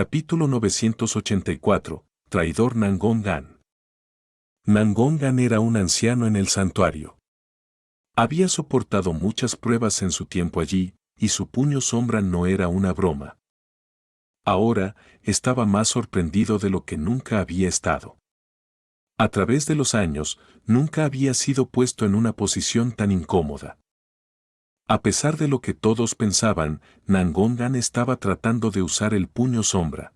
Capítulo 984. Traidor Nangon-gan. Nangon-gan era un anciano en el santuario. Había soportado muchas pruebas en su tiempo allí, y su puño sombra no era una broma. Ahora, estaba más sorprendido de lo que nunca había estado. A través de los años, nunca había sido puesto en una posición tan incómoda. A pesar de lo que todos pensaban, Nangon-gan estaba tratando de usar el puño sombra.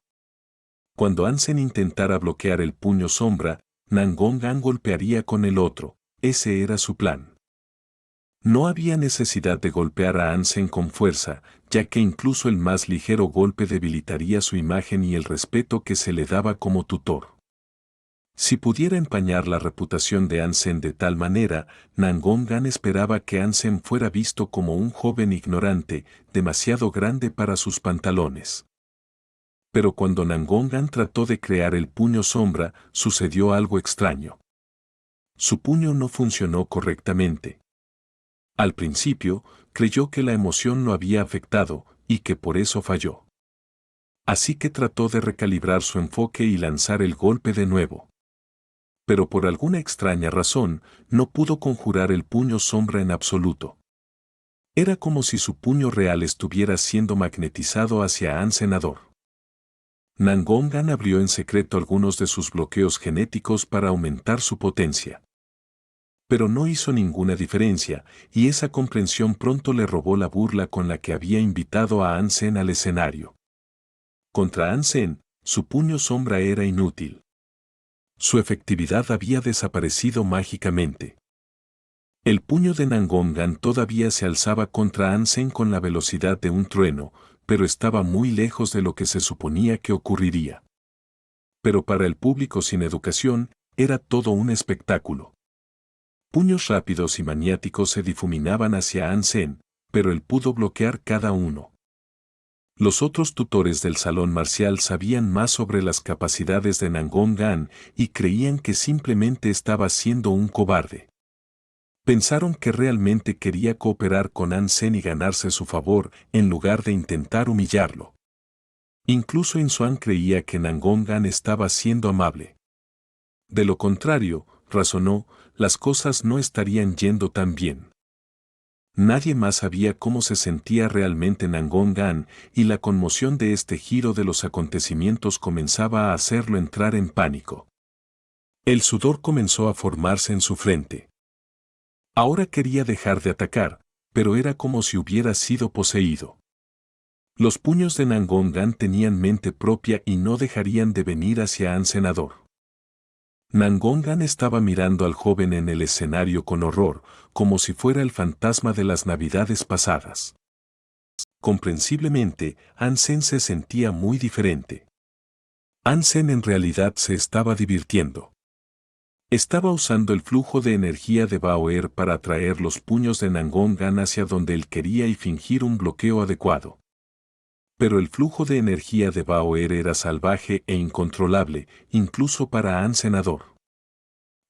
Cuando Ansem intentara bloquear el puño sombra, Nangon-gan golpearía con el otro. Ese era su plan. No había necesidad de golpear a Ansem con fuerza, ya que incluso el más ligero golpe debilitaría su imagen y el respeto que se le daba como tutor. Si pudiera empañar la reputación de Ansem de tal manera, Nangon-gan esperaba que Ansem fuera visto como un joven ignorante, demasiado grande para sus pantalones. Pero cuando Nangon-gan trató de crear el puño sombra, sucedió algo extraño. Su puño no funcionó correctamente. Al principio, creyó que la emoción lo había afectado, y que por eso falló. Así que trató de recalibrar su enfoque y lanzar el golpe de nuevo. Pero por alguna extraña razón, no pudo conjurar el puño sombra en absoluto. Era como si su puño real estuviera siendo magnetizado hacia Ansem. Nangon-gan abrió en secreto algunos de sus bloqueos genéticos para aumentar su potencia. Pero no hizo ninguna diferencia, y esa comprensión pronto le robó la burla con la que había invitado a Ansem al escenario. Contra Ansem, su puño sombra era inútil. Su efectividad había desaparecido mágicamente. El puño de Nangon-gan todavía se alzaba contra Ansem con la velocidad de un trueno, pero estaba muy lejos de lo que se suponía que ocurriría. Pero para el público sin educación, era todo un espectáculo. Puños rápidos y maniáticos se difuminaban hacia Ansem, pero él pudo bloquear cada uno. Los otros tutores del salón marcial sabían más sobre las capacidades de Nangon-gan y creían que simplemente estaba siendo un cobarde. Pensaron que realmente quería cooperar con Ansem y ganarse su favor en lugar de intentar humillarlo. Incluso In-swan creía que Nangon-gan estaba siendo amable. De lo contrario, razonó, las cosas no estarían yendo tan bien. Nadie más sabía cómo se sentía realmente Nangon-gan, y la conmoción de este giro de los acontecimientos comenzaba a hacerlo entrar en pánico. El sudor comenzó a formarse en su frente. Ahora quería dejar de atacar, pero era como si hubiera sido poseído. Los puños de Nangon-gan tenían mente propia y no dejarían de venir hacia Ansem. Nangon-gan estaba mirando al joven en el escenario con horror, como si fuera el fantasma de las navidades pasadas. Comprensiblemente, Ansem se sentía muy diferente. Ansem en realidad se estaba divirtiendo. Estaba usando el flujo de energía de Bao-er para atraer los puños de Nangon-gan hacia donde él quería y fingir un bloqueo adecuado. Pero el flujo de energía de Bao-er era salvaje e incontrolable, incluso para Ansem.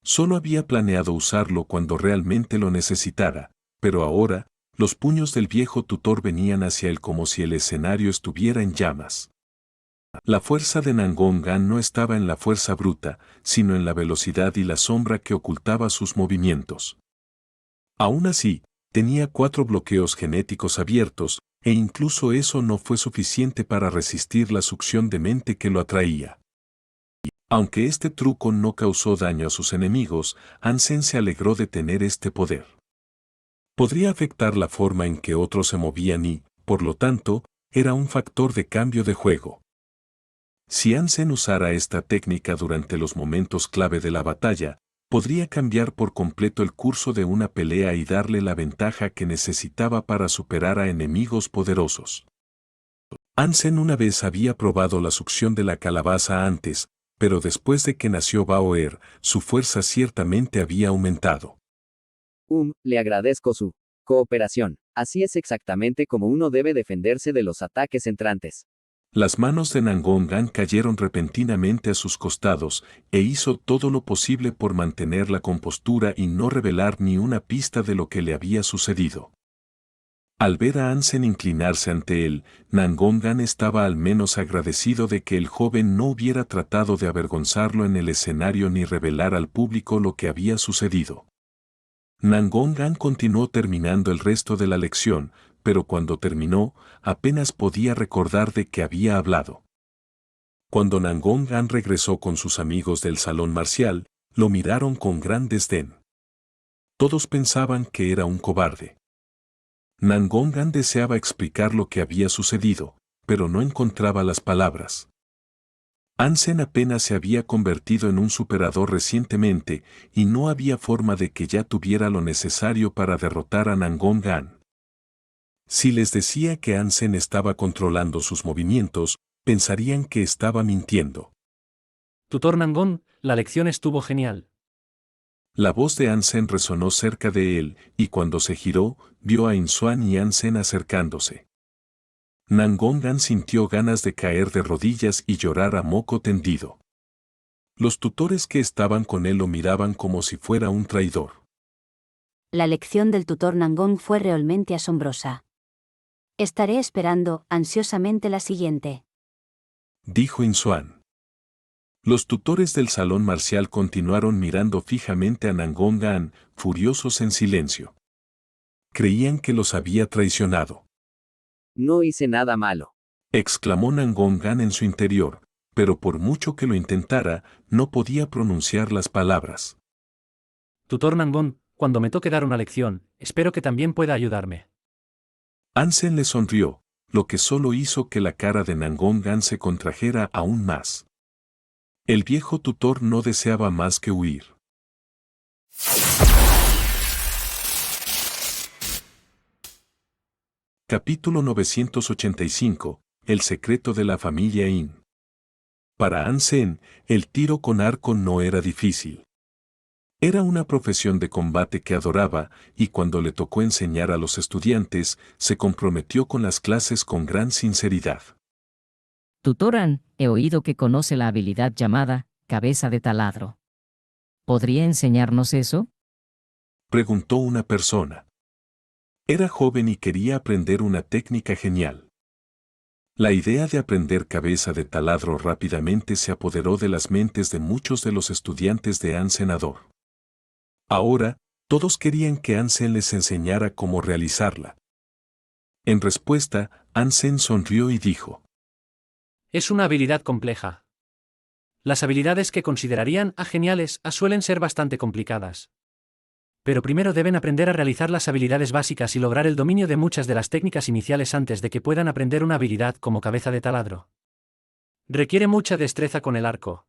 Solo había planeado usarlo cuando realmente lo necesitara, pero ahora, los puños del viejo tutor venían hacia él como si el escenario estuviera en llamas. La fuerza de Nangon-gan no estaba en la fuerza bruta, sino en la velocidad y la sombra que ocultaba sus movimientos. Aún así, tenía 4 bloqueos genéticos abiertos, e incluso eso no fue suficiente para resistir la succión de mente que lo atraía. Aunque este truco no causó daño a sus enemigos, Ansem se alegró de tener este poder. Podría afectar la forma en que otros se movían y, por lo tanto, era un factor de cambio de juego. Si Ansem usara esta técnica durante los momentos clave de la batalla, podría cambiar por completo el curso de una pelea y darle la ventaja que necesitaba para superar a enemigos poderosos. Ansem una vez había probado la succión de la calabaza antes, pero después de que nació Bao-er, su fuerza ciertamente había aumentado. Le agradezco su cooperación. Así es exactamente como uno debe defenderse de los ataques entrantes. Las manos de Nangon-gan cayeron repentinamente a sus costados, e hizo todo lo posible por mantener la compostura y no revelar ni una pista de lo que le había sucedido. Al ver a Ansen inclinarse ante él, Nangongan estaba al menos agradecido de que el joven no hubiera tratado de avergonzarlo en el escenario ni revelar al público lo que había sucedido. Nangongan continuó terminando el resto de la lección, pero cuando terminó, apenas podía recordar de qué había hablado. Cuando Nangongan regresó con sus amigos del salón marcial, lo miraron con gran desdén. Todos pensaban que era un cobarde. Nangongan deseaba explicar lo que había sucedido, pero no encontraba las palabras. Ansen apenas se había convertido en un superador recientemente y no había forma de que ya tuviera lo necesario para derrotar a Nangongan. Si les decía que Ansen estaba controlando sus movimientos, pensarían que estaba mintiendo. Tutor Nangon, la lección estuvo genial. La voz de Ansen resonó cerca de él, y cuando se giró, vio a Insuan y Ansen acercándose. Nangongan sintió ganas de caer de rodillas y llorar a moco tendido. Los tutores que estaban con él lo miraban como si fuera un traidor. La lección del tutor Nangon fue realmente asombrosa. Estaré esperando ansiosamente la siguiente, Dijo Insuan. Los tutores del salón marcial continuaron mirando fijamente a Nangongan, furiosos en silencio. Creían que los había traicionado. No hice nada malo. Exclamó Nangongan en su interior, pero por mucho que lo intentara, no podía pronunciar las palabras. Tutor Nangon, cuando me toque dar una lección, espero que también pueda ayudarme. Ansen le sonrió, lo que solo hizo que la cara de Nangongan se contrajera aún más. El viejo tutor no deseaba más que huir. Capítulo 985. El secreto de la familia In. Para Ansen, el tiro con arco no era difícil. Era una profesión de combate que adoraba, y cuando le tocó enseñar a los estudiantes, se comprometió con las clases con gran sinceridad. Tutoran, he oído que conoce la habilidad llamada cabeza de taladro. ¿Podría enseñarnos eso? Preguntó una persona. Era joven y quería aprender una técnica genial. La idea de aprender cabeza de taladro rápidamente se apoderó de las mentes de muchos de los estudiantes de Ansenador. Ahora, todos querían que Ansen les enseñara cómo realizarla. En respuesta, Ansen sonrió y dijo: Es una habilidad compleja. Las habilidades que considerarían geniales suelen ser bastante complicadas. Pero primero deben aprender a realizar las habilidades básicas y lograr el dominio de muchas de las técnicas iniciales antes de que puedan aprender una habilidad como cabeza de taladro. Requiere mucha destreza con el arco.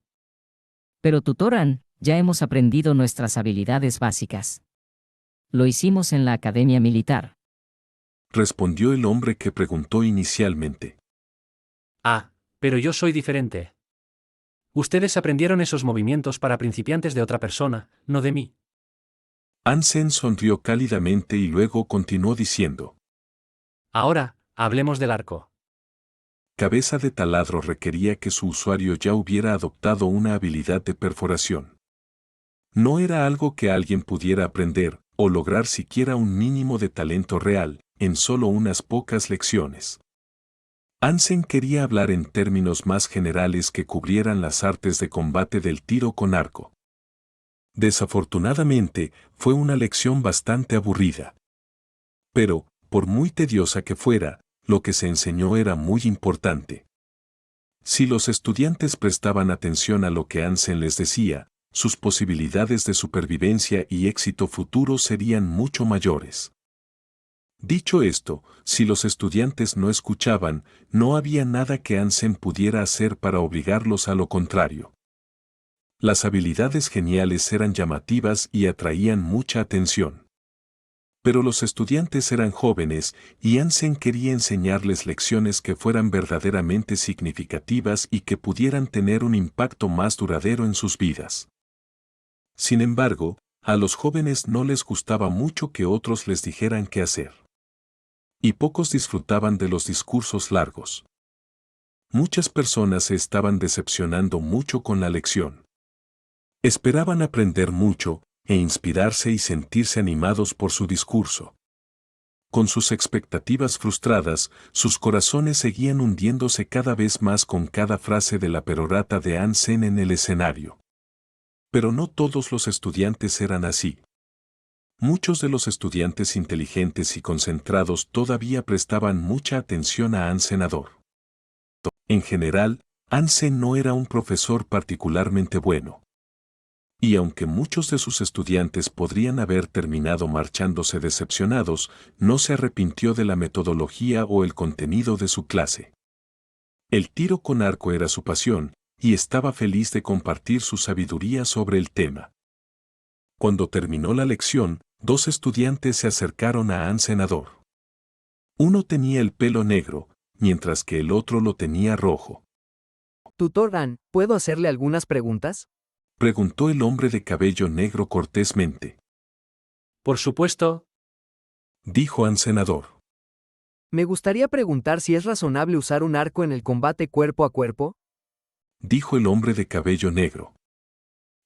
Pero tutoran, ya hemos aprendido nuestras habilidades básicas. Lo hicimos en la academia militar. Respondió el hombre que preguntó inicialmente. Pero yo soy diferente. Ustedes aprendieron esos movimientos para principiantes de otra persona, no de mí. Ansen sonrió cálidamente y luego continuó diciendo: Ahora, hablemos del arco. Cabeza de taladro requería que su usuario ya hubiera adoptado una habilidad de perforación. No era algo que alguien pudiera aprender, o lograr siquiera un mínimo de talento real, en solo unas pocas lecciones. Ansen quería hablar en términos más generales que cubrieran las artes de combate del tiro con arco. Desafortunadamente, fue una lección bastante aburrida. Pero, por muy tediosa que fuera, lo que se enseñó era muy importante. Si los estudiantes prestaban atención a lo que Ansen les decía, sus posibilidades de supervivencia y éxito futuro serían mucho mayores. Dicho esto, si los estudiantes no escuchaban, no había nada que Ansen pudiera hacer para obligarlos a lo contrario. Las habilidades geniales eran llamativas y atraían mucha atención. Pero los estudiantes eran jóvenes y Ansen quería enseñarles lecciones que fueran verdaderamente significativas y que pudieran tener un impacto más duradero en sus vidas. Sin embargo, a los jóvenes no les gustaba mucho que otros les dijeran qué hacer. Y pocos disfrutaban de los discursos largos. Muchas personas se estaban decepcionando mucho con la lección. Esperaban aprender mucho, e inspirarse y sentirse animados por su discurso. Con sus expectativas frustradas, sus corazones seguían hundiéndose cada vez más con cada frase de la perorata de Hansen en el escenario. Pero no todos los estudiantes eran así. Muchos de los estudiantes inteligentes y concentrados todavía prestaban mucha atención a Hansenador. En general, Hansen no era un profesor particularmente bueno. Y aunque muchos de sus estudiantes podrían haber terminado marchándose decepcionados, no se arrepintió de la metodología o el contenido de su clase. El tiro con arco era su pasión, y estaba feliz de compartir su sabiduría sobre el tema. Cuando terminó la lección, 2 estudiantes se acercaron a Hansenador. Uno tenía el pelo negro, mientras que el otro lo tenía rojo. Tutor Han, ¿puedo hacerle algunas preguntas? Preguntó el hombre de cabello negro cortésmente. Por supuesto, Dijo Hansenador. Me gustaría preguntar si es razonable usar un arco en el combate cuerpo a cuerpo. Dijo el hombre de cabello negro.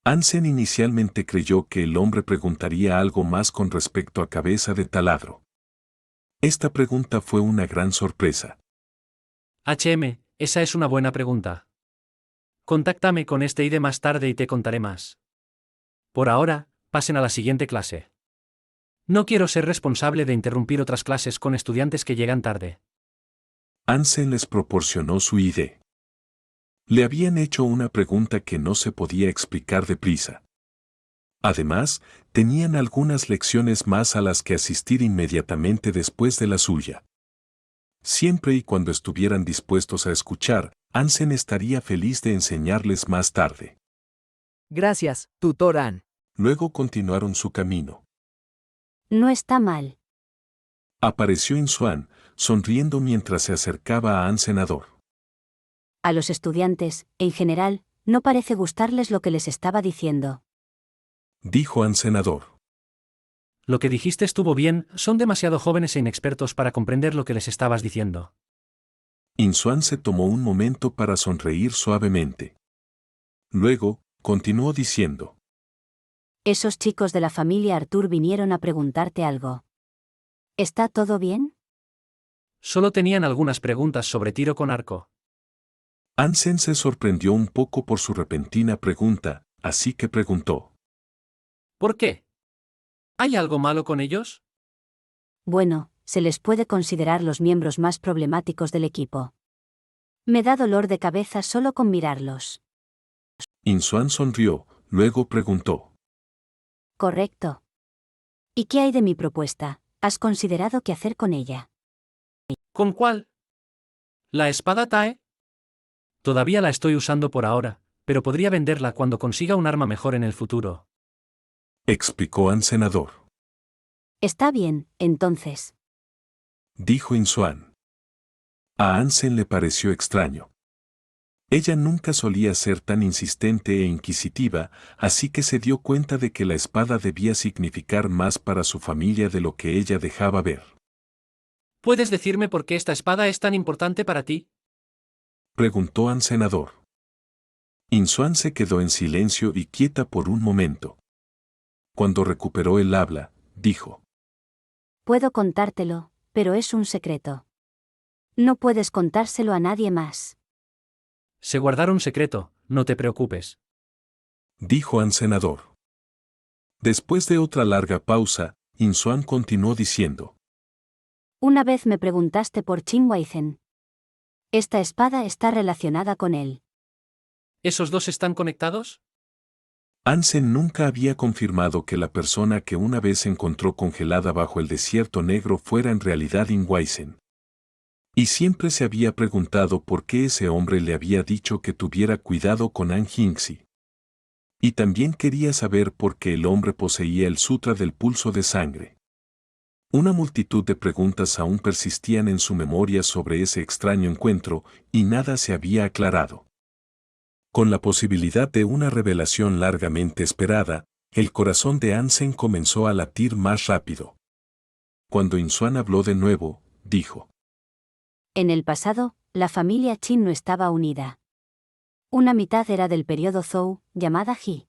Hansen inicialmente creyó que el hombre preguntaría algo más con respecto a Cabeza de Taladro. Esta pregunta fue una gran sorpresa. esa es una buena pregunta. Contáctame con este ID más tarde y te contaré más. Por ahora, pasen a la siguiente clase. No quiero ser responsable de interrumpir otras clases con estudiantes que llegan tarde. Hansen les proporcionó su ID. Le habían hecho una pregunta que no se podía explicar deprisa. Además, tenían algunas lecciones más a las que asistir inmediatamente después de la suya. Siempre y cuando estuvieran dispuestos a escuchar, Hansen estaría feliz de enseñarles más tarde. Gracias, Tutor Han. Luego continuaron su camino. No está mal. Apareció Inswan, sonriendo mientras se acercaba a Hansenador. A los estudiantes, en general, no parece gustarles lo que les estaba diciendo. Dijo Hansenador. Lo que dijiste estuvo bien, son demasiado jóvenes e inexpertos para comprender lo que les estabas diciendo. Inswan se tomó un momento para sonreír suavemente. Luego, continuó diciendo. Esos chicos de la familia Arthur vinieron a preguntarte algo. ¿Está todo bien? Solo tenían algunas preguntas sobre tiro con arco. Hansen se sorprendió un poco por su repentina pregunta, así que preguntó. ¿Por qué? ¿Hay algo malo con ellos? Bueno, se les puede considerar los miembros más problemáticos del equipo. Me da dolor de cabeza solo con mirarlos. Inswan sonrió, luego preguntó. Correcto. ¿Y qué hay de mi propuesta? ¿Has considerado qué hacer con ella? ¿Con cuál? ¿La espada Tae? Todavía la estoy usando por ahora, pero podría venderla cuando consiga un arma mejor en el futuro. Explicó Hansenador. Está bien, entonces. Dijo Inswan. A Hansen le pareció extraño. Ella nunca solía ser tan insistente e inquisitiva, así que se dio cuenta de que la espada debía significar más para su familia de lo que ella dejaba ver. ¿Puedes decirme por qué esta espada es tan importante para ti? Preguntó Hansenador. Inswan se quedó en silencio y quieta por un momento. Cuando recuperó el habla, dijo. Puedo contártelo, pero es un secreto. No puedes contárselo a nadie más. Se guardaron secreto, no te preocupes. Dijo Hansenador. Después de otra larga pausa, Inswan continuó diciendo. Una vez me preguntaste por Qin Huaizhen. Esta espada está relacionada con él. ¿Esos dos están conectados? Hansen nunca había confirmado que la persona que una vez se encontró congelada bajo el desierto negro fuera en realidad Ingwaisen. Y siempre se había preguntado por qué ese hombre le había dicho que tuviera cuidado con An Jingxi. Y también quería saber por qué el hombre poseía el sutra del pulso de sangre. Una multitud de preguntas aún persistían en su memoria sobre ese extraño encuentro, y nada se había aclarado. Con la posibilidad de una revelación largamente esperada, el corazón de Hansen comenzó a latir más rápido. Cuando Inswan habló de nuevo, dijo. En el pasado, la familia Qin no estaba unida. Una mitad era del periodo Zhou, llamada Ji.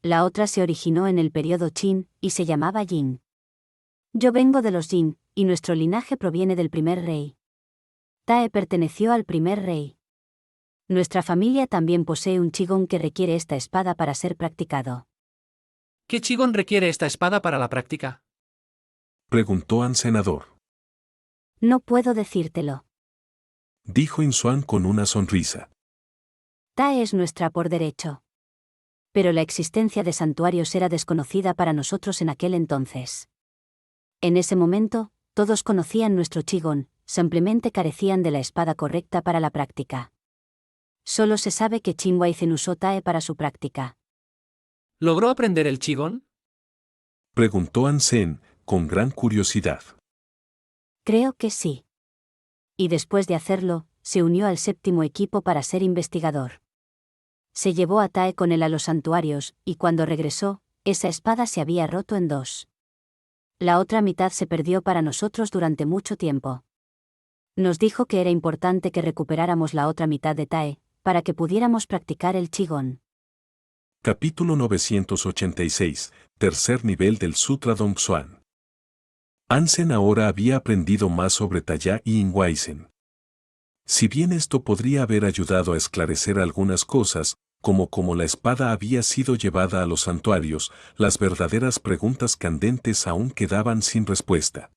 La otra se originó en el periodo Qin, y se llamaba Jin. Yo vengo de los Yin, y nuestro linaje proviene del primer rey. Tae perteneció al primer rey. Nuestra familia también posee un Qigong que requiere esta espada para ser practicado. ¿Qué Qigong requiere esta espada para la práctica? Preguntó An senador. No puedo decírtelo. Dijo Insuan con una sonrisa. Tae es nuestra por derecho. Pero la existencia de santuarios era desconocida para nosotros en aquel entonces. En ese momento, todos conocían nuestro Qigong, simplemente carecían de la espada correcta para la práctica. Solo se sabe que Qin Huaizhen usó Tae para su práctica. ¿Logró aprender el Qigong? Preguntó Ansen, con gran curiosidad. Creo que sí. Y después de hacerlo, se unió al séptimo equipo para ser investigador. Se llevó a Tae con él a los santuarios, y cuando regresó, esa espada se había roto en dos. La otra mitad se perdió para nosotros durante mucho tiempo. Nos dijo que era importante que recuperáramos la otra mitad de Tae, para que pudiéramos practicar el Qigong. Capítulo 986, tercer nivel del Sutra Dongxuan. Ansen ahora había aprendido más sobre Taya y Inhuaisen. Si bien esto podría haber ayudado a esclarecer algunas cosas, como la espada había sido llevada a los santuarios, las verdaderas preguntas candentes aún quedaban sin respuesta.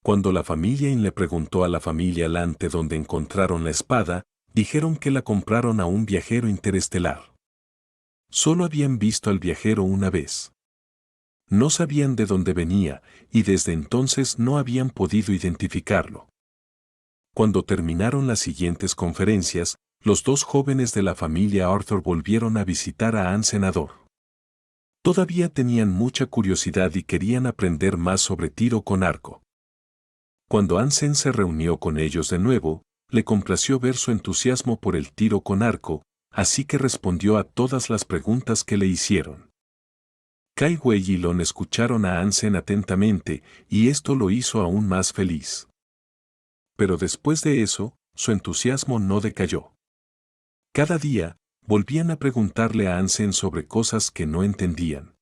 Cuando la familia In le preguntó a la familia Lante dónde encontraron la espada, dijeron que la compraron a un viajero interestelar. Solo habían visto al viajero una vez. No sabían de dónde venía, y desde entonces no habían podido identificarlo. Cuando terminaron las siguientes conferencias, los dos jóvenes de la familia Arthur volvieron a visitar a An senador. Todavía tenían mucha curiosidad y querían aprender más sobre tiro con arco. Cuando Ansen se reunió con ellos de nuevo, le complació ver su entusiasmo por el tiro con arco, así que respondió a todas las preguntas que le hicieron. Kai Wei y Lon escucharon a Ansen atentamente, y esto lo hizo aún más feliz. Pero después de eso, su entusiasmo no decayó. Cada día, volvían a preguntarle a Ansen sobre cosas que no entendían.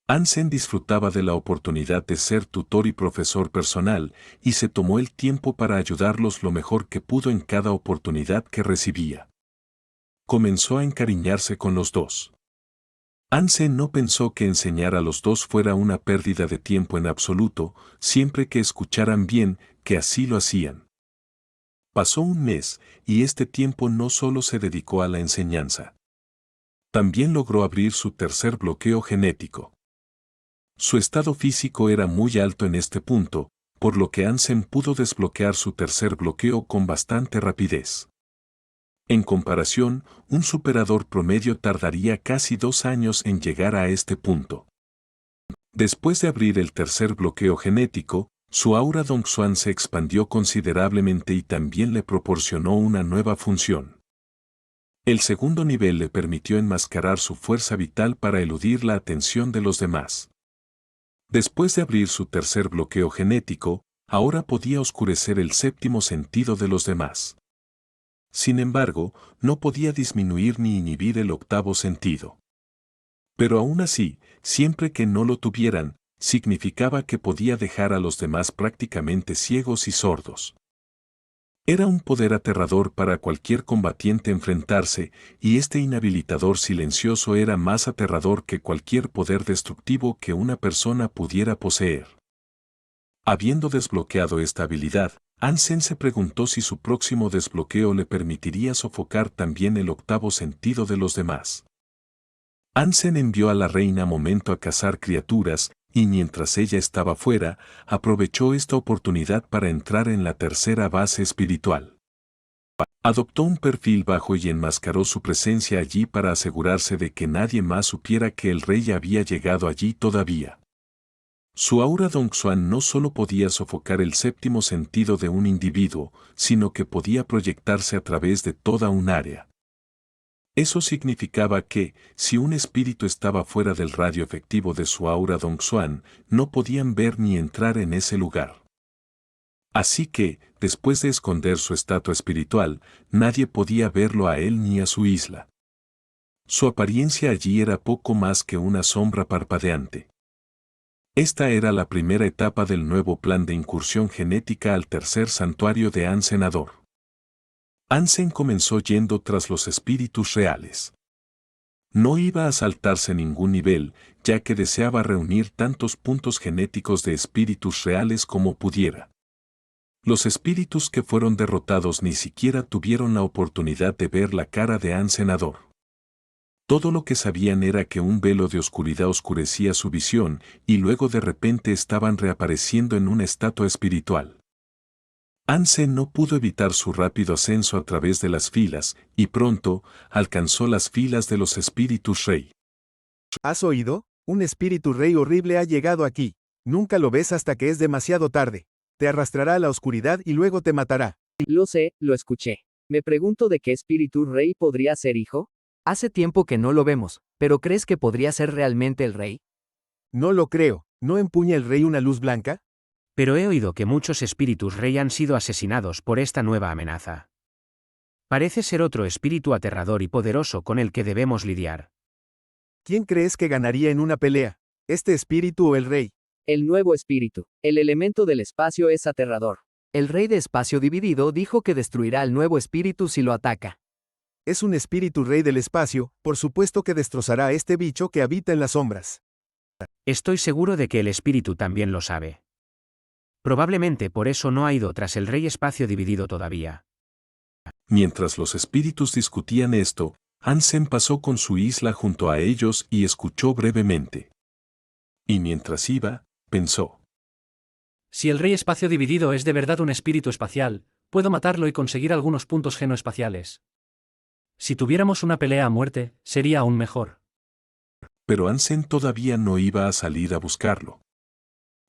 Ansen disfrutaba de la oportunidad de ser tutor y profesor personal, y se tomó el tiempo para ayudarlos lo mejor que pudo en cada oportunidad que recibía. Comenzó a encariñarse con los dos. Ansen no pensó que enseñar a los dos fuera una pérdida de tiempo en absoluto, siempre que escucharan bien que así lo hacían. Pasó un mes, y este tiempo no solo se dedicó a la enseñanza. También logró abrir su tercer bloqueo genético. Su estado físico era muy alto en este punto, por lo que Ansen pudo desbloquear su tercer bloqueo con bastante rapidez. En comparación, un superador promedio tardaría casi 2 años en llegar a este punto. Después de abrir el tercer bloqueo genético, su aura Dongxuan se expandió considerablemente y también le proporcionó una nueva función. El segundo nivel le permitió enmascarar su fuerza vital para eludir la atención de los demás. Después de abrir su tercer bloqueo genético, ahora podía oscurecer el séptimo sentido de los demás. Sin embargo, no podía disminuir ni inhibir el octavo sentido. Pero aún así, siempre que no lo tuvieran, significaba que podía dejar a los demás prácticamente ciegos y sordos. Era un poder aterrador para cualquier combatiente enfrentarse, y este inhabilitador silencioso era más aterrador que cualquier poder destructivo que una persona pudiera poseer. Habiendo desbloqueado esta habilidad, Ansen se preguntó si su próximo desbloqueo le permitiría sofocar también el octavo sentido de los demás. Ansen envió a la reina Momento a cazar criaturas, y mientras ella estaba fuera, aprovechó esta oportunidad para entrar en la tercera base espiritual. Adoptó un perfil bajo y enmascaró su presencia allí para asegurarse de que nadie más supiera que el rey había llegado allí todavía. Su aura Dongxuan no solo podía sofocar el séptimo sentido de un individuo, sino que podía proyectarse a través de toda un área. Eso significaba que, si un espíritu estaba fuera del radio efectivo de su aura Dongxuan, no podían ver ni entrar en ese lugar. Así que, después de esconder su estatua espiritual, nadie podía verlo a él ni a su isla. Su apariencia allí era poco más que una sombra parpadeante. Esta era la primera etapa del nuevo plan de incursión genética al tercer santuario de Ansenador. Ansen comenzó yendo tras los espíritus reales. No iba a saltarse ningún nivel, ya que deseaba reunir tantos puntos genéticos de espíritus reales como pudiera. Los espíritus que fueron derrotados ni siquiera tuvieron la oportunidad de ver la cara de Ansenador. Todo lo que sabían era que un velo de oscuridad oscurecía su visión y luego de repente estaban reapareciendo en una estatua espiritual. Ansen no pudo evitar su rápido ascenso a través de las filas y pronto alcanzó las filas de los espíritus rey. ¿Has oído? Un espíritu rey horrible ha llegado aquí. Nunca lo ves hasta que es demasiado tarde. Te arrastrará a la oscuridad y luego te matará. Lo sé, lo escuché. Me pregunto de qué espíritu rey podría ser hijo. Hace tiempo que no lo vemos, pero ¿crees que podría ser realmente el rey? No lo creo. ¿No empuña el rey una luz blanca? Pero he oído que muchos espíritus rey han sido asesinados por esta nueva amenaza. Parece ser otro espíritu aterrador y poderoso con el que debemos lidiar. ¿Quién crees que ganaría en una pelea? ¿Este espíritu o el rey? El nuevo espíritu. El elemento del espacio es aterrador. El rey de espacio dividido dijo que destruirá al nuevo espíritu si lo ataca. Es un espíritu rey del espacio, por supuesto que destrozará a este bicho que habita en las sombras. Estoy seguro de que el espíritu también lo sabe. Probablemente por eso no ha ido tras el rey espacio dividido todavía. Mientras los espíritus discutían esto, Ansen pasó con su isla junto a ellos y escuchó brevemente. Y mientras iba, pensó. Si el rey espacio dividido es de verdad un espíritu espacial, puedo matarlo y conseguir algunos puntos genoespaciales. Si tuviéramos una pelea a muerte, sería aún mejor. Pero Ansen todavía no iba a salir a buscarlo.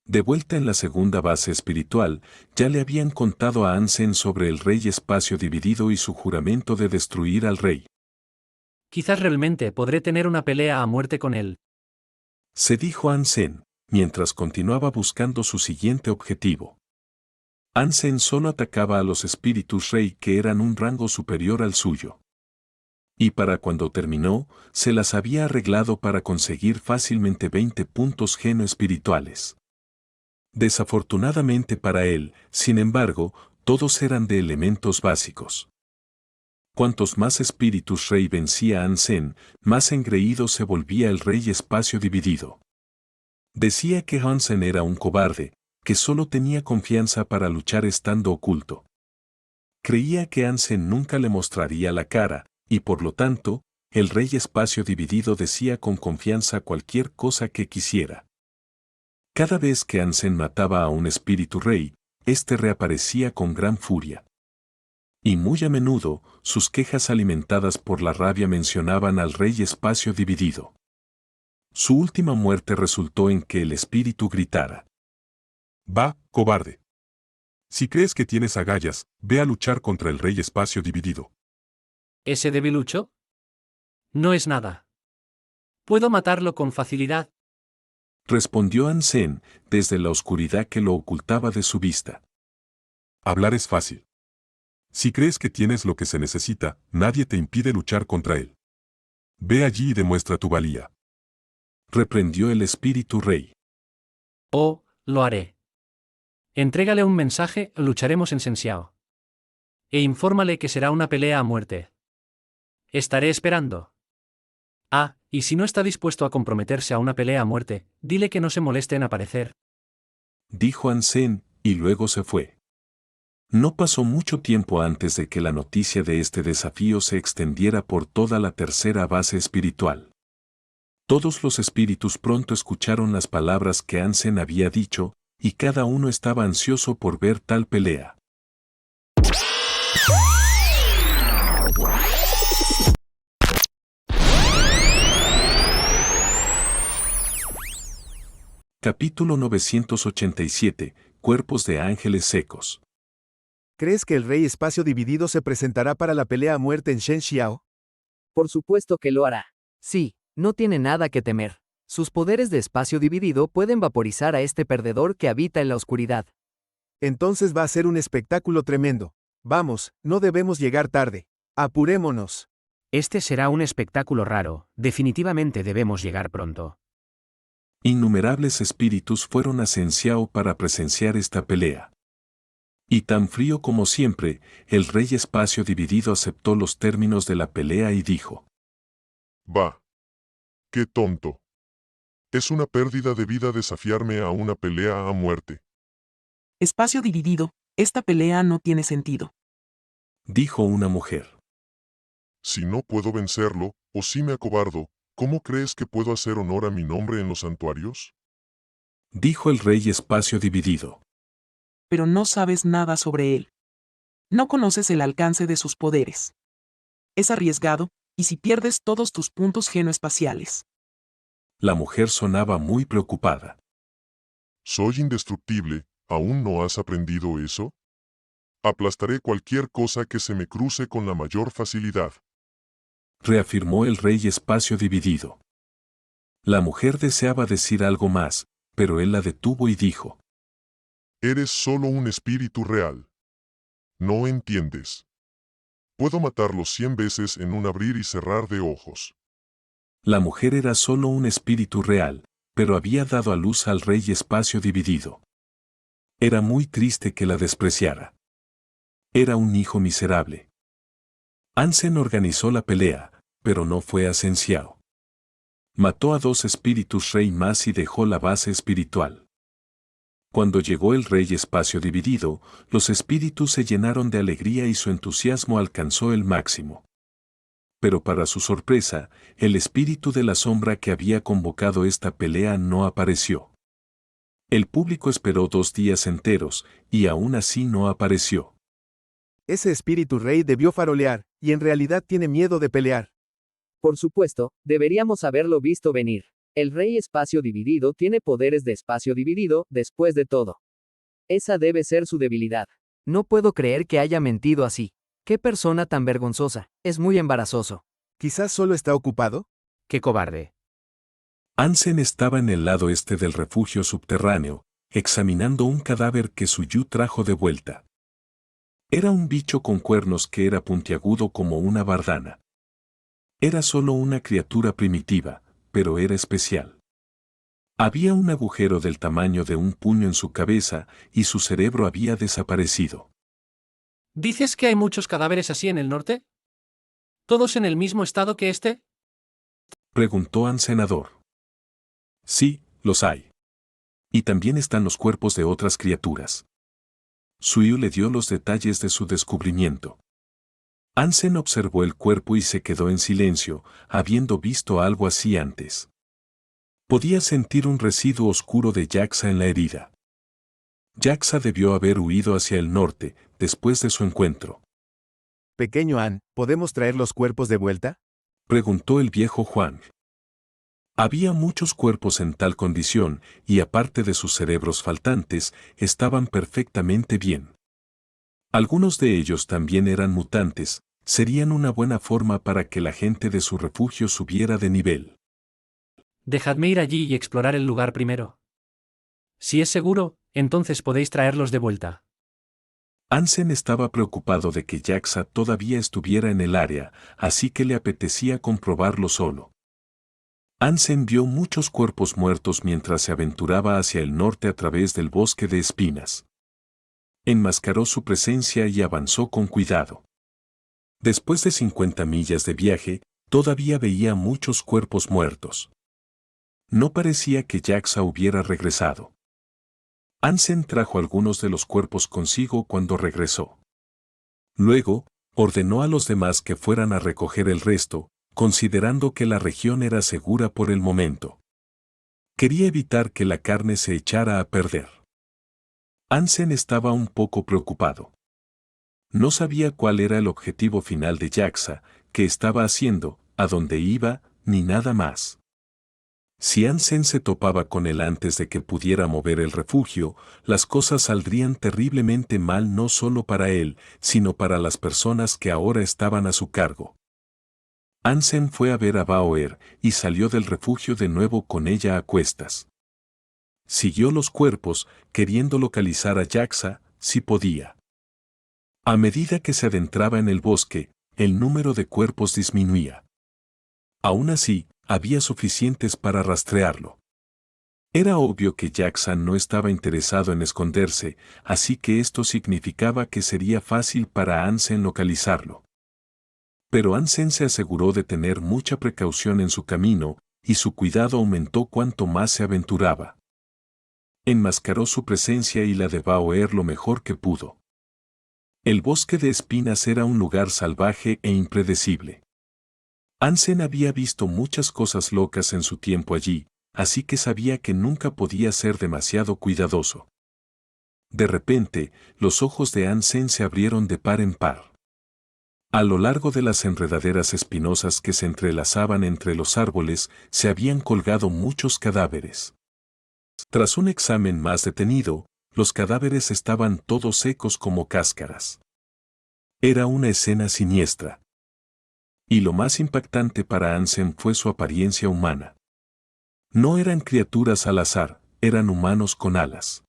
De vuelta en la segunda base espiritual, ya le habían contado a Ansen sobre el rey espacio dividido y su juramento de destruir al rey. Quizás realmente podré tener una pelea a muerte con él. Se dijo Ansen, mientras continuaba buscando su siguiente objetivo. Ansen solo atacaba a los espíritus rey que eran un rango superior al suyo. Y para cuando terminó, se las había arreglado para conseguir fácilmente 20 puntos genoespirituales. Desafortunadamente para él, sin embargo, todos eran de elementos básicos. Cuantos más espíritus rey vencía Ansen, más engreído se volvía el rey espacio dividido. Decía que Ansen era un cobarde, que solo tenía confianza para luchar estando oculto. Creía que Ansen nunca le mostraría la cara, y por lo tanto, el rey espacio dividido decía con confianza cualquier cosa que quisiera. Cada vez que Ansen mataba a un espíritu rey, éste reaparecía con gran furia. Y muy a menudo, sus quejas alimentadas por la rabia mencionaban al rey espacio dividido. Su última muerte resultó en que el espíritu gritara. Va, cobarde. Si crees que tienes agallas, ve a luchar contra el rey espacio dividido. ¿Ese debilucho? No es nada. Puedo matarlo con facilidad. Respondió Ansen, desde la oscuridad que lo ocultaba de su vista. Hablar es fácil. Si crees que tienes lo que se necesita, nadie te impide luchar contra él. Ve allí y demuestra tu valía. Reprendió el espíritu rey. Oh, lo haré. Entrégale un mensaje, lucharemos en Sensiao. E infórmale que será una pelea a muerte. Estaré esperando. Ah, y si no está dispuesto a comprometerse a una pelea a muerte, dile que no se moleste en aparecer. Dijo Ansen, y luego se fue. No pasó mucho tiempo antes de que la noticia de este desafío se extendiera por toda la tercera base espiritual. Todos los espíritus pronto escucharon las palabras que Ansen había dicho, y cada uno estaba ansioso por ver tal pelea. Capítulo 987. Cuerpos de ángeles secos. ¿Crees que el rey espacio dividido se presentará para la pelea a muerte en Shen Xiao? Por supuesto que lo hará. Sí, no tiene nada que temer. Sus poderes de espacio dividido pueden vaporizar a este perdedor que habita en la oscuridad. Entonces va a ser un espectáculo tremendo. Vamos, no debemos llegar tarde. Apurémonos. Este será un espectáculo raro, definitivamente debemos llegar pronto. Innumerables espíritus fueron a Cenciao para presenciar esta pelea. Y tan frío como siempre, el rey espacio dividido aceptó los términos de la pelea y dijo: Va. ¡Qué tonto! Es una pérdida de vida desafiarme a una pelea a muerte. Espacio dividido, esta pelea no tiene sentido. Dijo una mujer. Si no puedo vencerlo, o si me acobardo, ¿cómo crees que puedo hacer honor a mi nombre en los santuarios? Dijo el rey espacio dividido. Pero no sabes nada sobre él. No conoces el alcance de sus poderes. Es arriesgado, y si pierdes todos tus puntos genoespaciales. La mujer sonaba muy preocupada. Soy indestructible, ¿aún no has aprendido eso? Aplastaré cualquier cosa que se me cruce con la mayor facilidad. Reafirmó el rey espacio dividido. La mujer deseaba decir algo más, pero él la detuvo y dijo: Eres solo un espíritu real. No entiendes. Puedo matarlos 100 veces en un abrir y cerrar de ojos. La mujer era solo un espíritu real, pero había dado a luz al rey espacio dividido. Era muy triste que la despreciara. Era un hijo miserable. Ansem organizó la pelea, pero no fue a Cenciao. Mató a 2 espíritus rey más y dejó la base espiritual. Cuando llegó el rey espacio dividido, los espíritus se llenaron de alegría y su entusiasmo alcanzó el máximo. Pero para su sorpresa, el espíritu de la sombra que había convocado esta pelea no apareció. El público esperó 2 días enteros, y aún así no apareció. Ese espíritu rey debió farolear, y en realidad tiene miedo de pelear. Por supuesto, deberíamos haberlo visto venir. El rey espacio dividido tiene poderes de espacio dividido, después de todo. Esa debe ser su debilidad. No puedo creer que haya mentido así. ¡Qué persona tan vergonzosa! Es muy embarazoso. ¿Quizás solo está ocupado? ¡Qué cobarde! Ansem estaba en el lado este del refugio subterráneo, examinando un cadáver que Suyu trajo de vuelta. Era un bicho con cuernos que era puntiagudo como una bardana. Era solo una criatura primitiva, pero era especial. Había un agujero del tamaño de un puño en su cabeza y su cerebro había desaparecido. ¿Dices que hay muchos cadáveres así en el norte? ¿Todos en el mismo estado que este? Preguntó Ansenador. Sí, los hay. Y también están los cuerpos de otras criaturas. Suyu le dio los detalles de su descubrimiento. Ansem observó el cuerpo y se quedó en silencio, habiendo visto algo así antes. Podía sentir un residuo oscuro de Jaxa en la herida. Jaxa debió haber huido hacia el norte, después de su encuentro. Pequeño An, ¿podemos traer los cuerpos de vuelta? Preguntó el viejo Juan. Había muchos cuerpos en tal condición, y aparte de sus cerebros faltantes, estaban perfectamente bien. Algunos de ellos también eran mutantes, serían una buena forma para que la gente de su refugio subiera de nivel. Dejadme ir allí y explorar el lugar primero. Si es seguro, entonces podéis traerlos de vuelta. Ansem estaba preocupado de que Jaxa todavía estuviera en el área, así que le apetecía comprobarlo solo. Ansem vio muchos cuerpos muertos mientras se aventuraba hacia el norte a través del bosque de espinas. Enmascaró su presencia y avanzó con cuidado. Después de 50 millas de viaje, todavía veía muchos cuerpos muertos. No parecía que Jaxa hubiera regresado. Ansem trajo algunos de los cuerpos consigo cuando regresó. Luego, ordenó a los demás que fueran a recoger el resto, considerando que la región era segura por el momento. Quería evitar que la carne se echara a perder. Ansem estaba un poco preocupado. No sabía cuál era el objetivo final de Jaxa, qué estaba haciendo, a dónde iba, ni nada más. Si Ansem se topaba con él antes de que pudiera mover el refugio, las cosas saldrían terriblemente mal no solo para él, sino para las personas que ahora estaban a su cargo. Ansem fue a ver a Baoer y salió del refugio de nuevo con ella a cuestas. Siguió los cuerpos, queriendo localizar a Jaxa, si podía. A medida que se adentraba en el bosque, el número de cuerpos disminuía. Aún así, había suficientes para rastrearlo. Era obvio que Jackson no estaba interesado en esconderse, así que esto significaba que sería fácil para Ansem localizarlo. Pero Ansem se aseguró de tener mucha precaución en su camino, y su cuidado aumentó cuanto más se aventuraba. Enmascaró su presencia y la de Baoer lo mejor que pudo. El bosque de espinas era un lugar salvaje e impredecible. Ansem había visto muchas cosas locas en su tiempo allí, así que sabía que nunca podía ser demasiado cuidadoso. De repente, los ojos de Ansem se abrieron de par en par. A lo largo de las enredaderas espinosas que se entrelazaban entre los árboles, se habían colgado muchos cadáveres. Tras un examen más detenido, los cadáveres estaban todos secos como cáscaras. Era una escena siniestra. Y lo más impactante para Ansem fue su apariencia humana. No eran criaturas al azar, eran humanos con alas.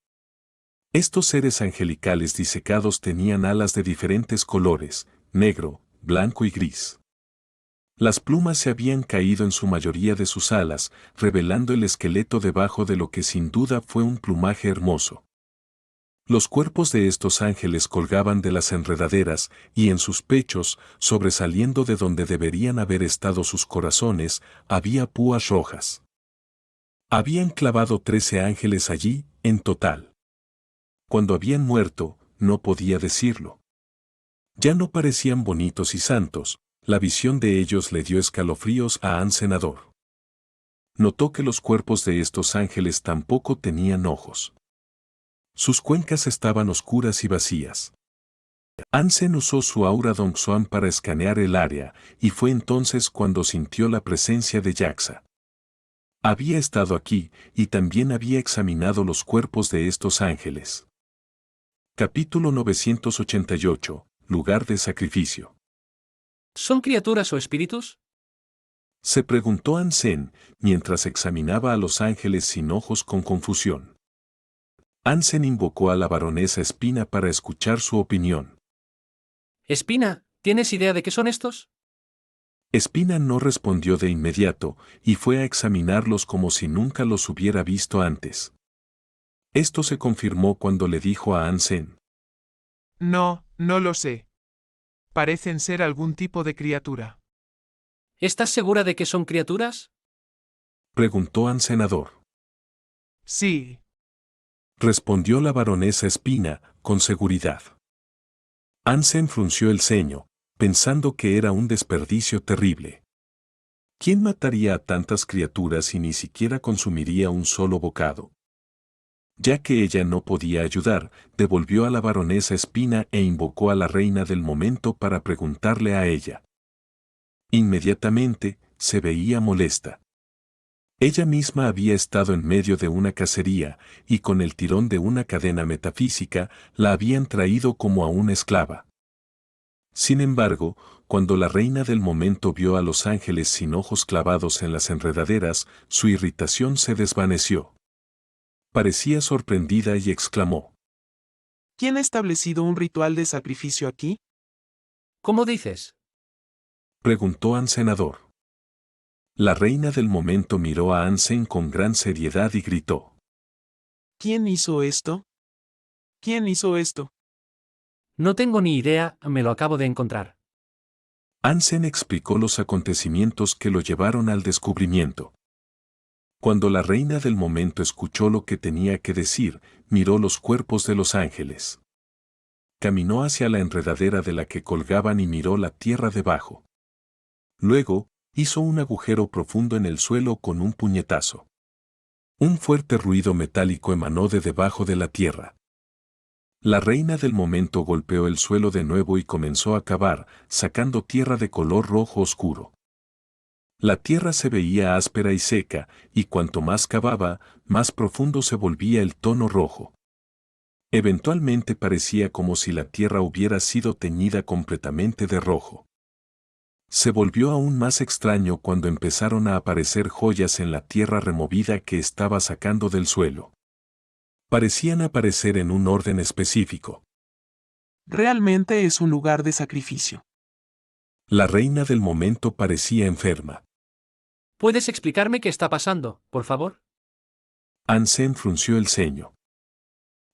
Estos seres angelicales disecados tenían alas de diferentes colores, negro, blanco y gris. Las plumas se habían caído en su mayoría de sus alas, revelando el esqueleto debajo de lo que sin duda fue un plumaje hermoso. Los cuerpos de estos ángeles colgaban de las enredaderas y en sus pechos, sobresaliendo de donde deberían haber estado sus corazones, había púas rojas. Habían clavado 13 ángeles allí, en total. Cuando habían muerto, no podía decirlo. Ya no parecían bonitos y santos, la visión de ellos le dio escalofríos a Ansem. Notó que los cuerpos de estos ángeles tampoco tenían ojos. Sus cuencas estaban oscuras y vacías. Ansem usó su aura Dongsuan para escanear el área, y fue entonces cuando sintió la presencia de Jaxa. Había estado aquí, y también había examinado los cuerpos de estos ángeles. Capítulo 988. Lugar de sacrificio. ¿Son criaturas o espíritus? Se preguntó Ansem, mientras examinaba a los ángeles sin ojos con confusión. Ansem invocó a la baronesa Espina para escuchar su opinión. Espina, ¿tienes idea de qué son estos? Espina no respondió de inmediato, y fue a examinarlos como si nunca los hubiera visto antes. Esto se confirmó cuando le dijo a Ansem. No, no lo sé. Parecen ser algún tipo de criatura. ¿Estás segura de que son criaturas? Preguntó Ansem. Sí. Respondió la baronesa Espina, con seguridad. Ansem frunció el ceño, pensando que era un desperdicio terrible. ¿Quién mataría a tantas criaturas y ni siquiera consumiría un solo bocado? Ya que ella no podía ayudar, devolvió a la baronesa Espina e invocó a la reina del momento para preguntarle a ella. Inmediatamente, se veía molesta. Ella misma había estado en medio de una cacería, y con el tirón de una cadena metafísica, la habían traído como a una esclava. Sin embargo, cuando la reina del momento vio a los ángeles sin ojos clavados en las enredaderas, su irritación se desvaneció. Parecía sorprendida y exclamó. ¿Quién ha establecido un ritual de sacrificio aquí? ¿Cómo dices? Preguntó Ansem. La reina del momento miró a Ansem con gran seriedad y gritó. ¿Quién hizo esto? ¿Quién hizo esto? No tengo ni idea, me lo acabo de encontrar. Ansem explicó los acontecimientos que lo llevaron al descubrimiento. Cuando la reina del momento escuchó lo que tenía que decir, miró los cuerpos de los ángeles. Caminó hacia la enredadera de la que colgaban y miró la tierra debajo. Luego, hizo un agujero profundo en el suelo con un puñetazo. Un fuerte ruido metálico emanó de debajo de la tierra. La reina del momento golpeó el suelo de nuevo y comenzó a cavar, sacando tierra de color rojo oscuro. La tierra se veía áspera y seca, y cuanto más cavaba, más profundo se volvía el tono rojo. Eventualmente parecía como si la tierra hubiera sido teñida completamente de rojo. Se volvió aún más extraño cuando empezaron a aparecer joyas en la tierra removida que estaba sacando del suelo. Parecían aparecer en un orden específico. Realmente es un lugar de sacrificio. La reina del momento parecía enferma. ¿Puedes explicarme qué está pasando, por favor? Ansem frunció el ceño.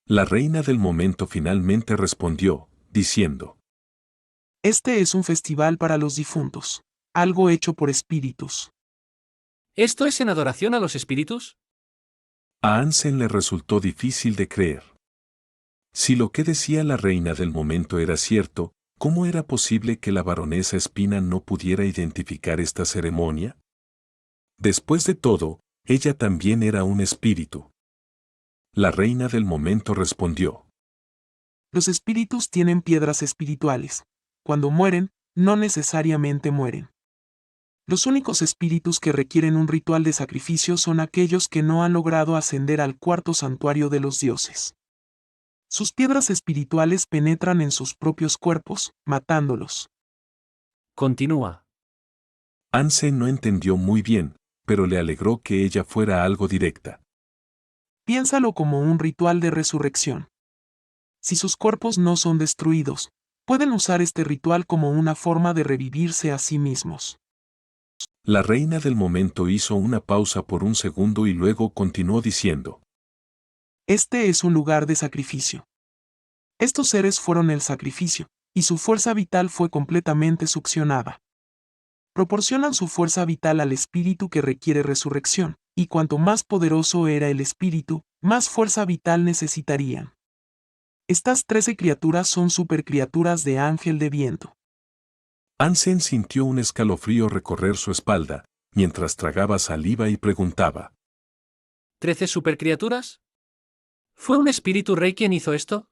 La reina del momento finalmente respondió, diciendo: Este es un festival para los difuntos, algo hecho por espíritus. ¿Esto es en adoración a los espíritus? A Ansem le resultó difícil de creer. Si lo que decía la reina del momento era cierto, ¿cómo era posible que la baronesa Espina no pudiera identificar esta ceremonia? Después de todo, ella también era un espíritu. La reina del momento respondió: Los espíritus tienen piedras espirituales. Cuando mueren, no necesariamente mueren. Los únicos espíritus que requieren un ritual de sacrificio son aquellos que no han logrado ascender al cuarto santuario de los dioses. Sus piedras espirituales penetran en sus propios cuerpos, matándolos. Continúa. Ansem no entendió muy bien, pero le alegró que ella fuera algo directa. Piénsalo como un ritual de resurrección. Si sus cuerpos no son destruidos, pueden usar este ritual como una forma de revivirse a sí mismos. La reina del momento hizo una pausa por un segundo y luego continuó diciendo: Este es un lugar de sacrificio. Estos seres fueron el sacrificio, y su fuerza vital fue completamente succionada. Proporcionan su fuerza vital al espíritu que requiere resurrección, y cuanto más poderoso era el espíritu, más fuerza vital necesitarían. Estas 13 criaturas son supercriaturas de ángel de viento. Ansem sintió un escalofrío recorrer su espalda, mientras tragaba saliva y preguntaba: ¿13 supercriaturas? ¿Fue un espíritu rey quien hizo esto?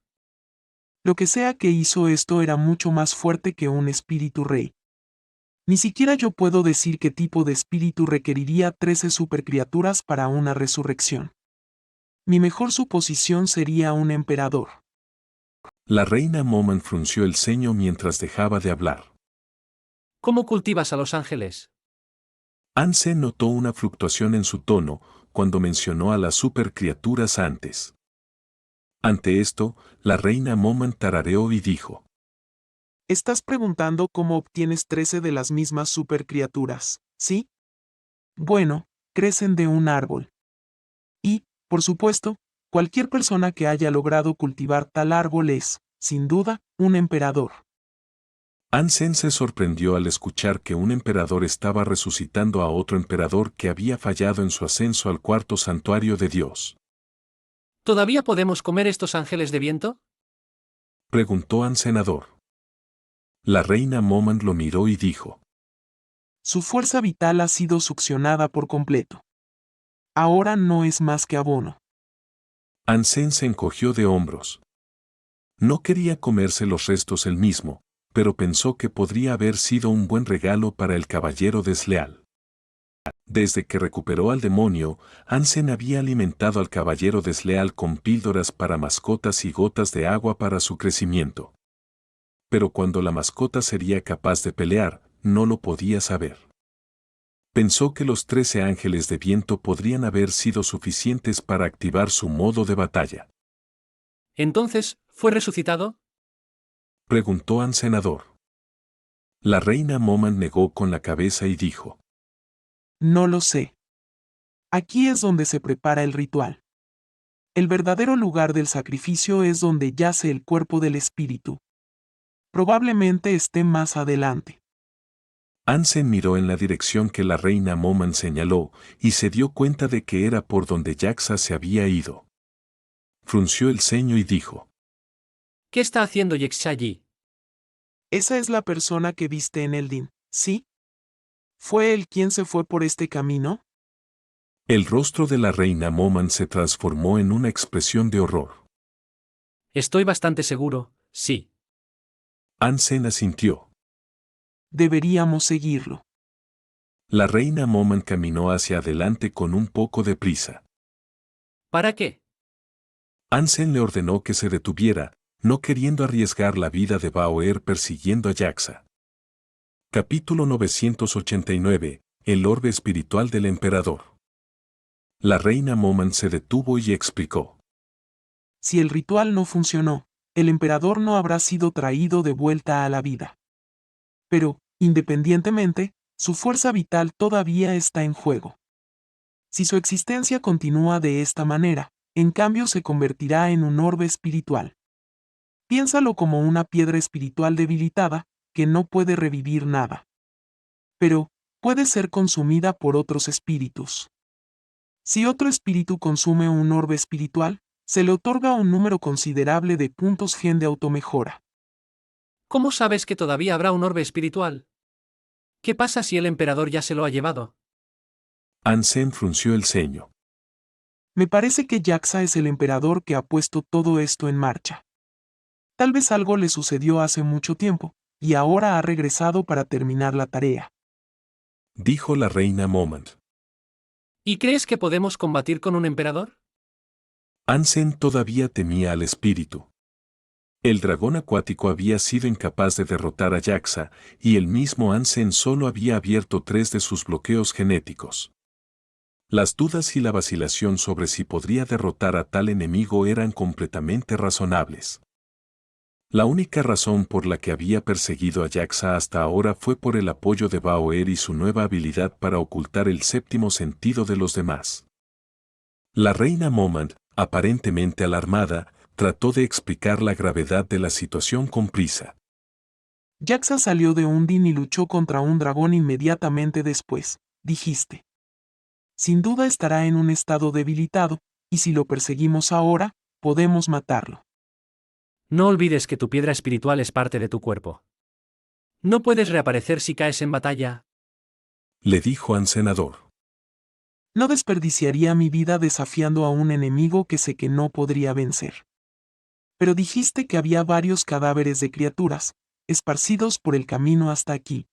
Lo que sea que hizo esto era mucho más fuerte que un espíritu rey. Ni siquiera yo puedo decir qué tipo de espíritu requeriría 13 supercriaturas para una resurrección. Mi mejor suposición sería un emperador. La reina Moman frunció el ceño mientras dejaba de hablar. ¿Cómo cultivas a los ángeles? Ansem notó una fluctuación en su tono cuando mencionó a las supercriaturas antes. Ante esto, la reina Moman tarareó y dijo: Estás preguntando cómo obtienes 13 de las mismas supercriaturas, ¿sí? Bueno, crecen de un árbol. Y, por supuesto, cualquier persona que haya logrado cultivar tal árbol es, sin duda, un emperador. Ansem se sorprendió al escuchar que un emperador estaba resucitando a otro emperador que había fallado en su ascenso al cuarto santuario de Dios. ¿Todavía podemos comer estos ángeles de viento? Preguntó Ansenador. La reina Moman lo miró y dijo: Su fuerza vital ha sido succionada por completo. Ahora no es más que abono. Ansem se encogió de hombros. No quería comerse los restos él mismo, pero pensó que podría haber sido un buen regalo para el caballero desleal. Desde que recuperó al demonio, Ansem había alimentado al caballero desleal con píldoras para mascotas y gotas de agua para su crecimiento. Pero cuando la mascota sería capaz de pelear, no lo podía saber. Pensó que los 13 ángeles de viento podrían haber sido suficientes para activar su modo de batalla. ¿Entonces, fue resucitado? Preguntó Ansenador. La reina Moman negó con la cabeza y dijo: No lo sé. Aquí es donde se prepara el ritual. El verdadero lugar del sacrificio es donde yace el cuerpo del espíritu. Probablemente esté más adelante. Ansem miró en la dirección que la reina Moman señaló y se dio cuenta de que era por donde Jaxa se había ido. Frunció el ceño y dijo: ¿Qué está haciendo Yexa allí? Esa es la persona que viste en Eldin, ¿sí? ¿Fue él quien se fue por este camino? El rostro de la reina Moman se transformó en una expresión de horror. Estoy bastante seguro, sí. Ansem asintió. Deberíamos seguirlo. La reina Moman caminó hacia adelante con un poco de prisa. ¿Para qué? Ansem le ordenó que se detuviera, no queriendo arriesgar la vida de Baoer persiguiendo a Jaxa. Capítulo 989. El orbe espiritual del emperador. La reina Moman se detuvo y explicó: Si el ritual no funcionó, el emperador no habrá sido traído de vuelta a la vida. Pero, independientemente, su fuerza vital todavía está en juego. Si su existencia continúa de esta manera, en cambio se convertirá en un orbe espiritual. Piénsalo como una piedra espiritual debilitada, que no puede revivir nada. Pero, puede ser consumida por otros espíritus. Si otro espíritu consume un orbe espiritual, se le otorga un número considerable de puntos gen de automejora. ¿Cómo sabes que todavía habrá un orbe espiritual? ¿Qué pasa si el emperador ya se lo ha llevado? Ansem frunció el ceño. Me parece que Jaxa es el emperador que ha puesto todo esto en marcha. Tal vez algo le sucedió hace mucho tiempo, y ahora ha regresado para terminar la tarea. Dijo la reina Momant. ¿Y crees que podemos combatir con un emperador? Ansem todavía temía al espíritu. El dragón acuático había sido incapaz de derrotar a Jaxa, y el mismo Ansem solo había abierto 3 de sus bloqueos genéticos. Las dudas y la vacilación sobre si podría derrotar a tal enemigo eran completamente razonables. La única razón por la que había perseguido a Jaxa hasta ahora fue por el apoyo de Baoer y su nueva habilidad para ocultar el séptimo sentido de los demás. La reina Momant, aparentemente alarmada, trató de explicar la gravedad de la situación con prisa. Jaxa salió de Undine y luchó contra un dragón inmediatamente después, dijiste. Sin duda estará en un estado debilitado, y si lo perseguimos ahora, podemos matarlo. No olvides que tu piedra espiritual es parte de tu cuerpo. No puedes reaparecer si caes en batalla. Le dijo Ansenador. No desperdiciaría mi vida desafiando a un enemigo que sé que no podría vencer. Pero dijiste que había varios cadáveres de criaturas, esparcidos por el camino hasta aquí.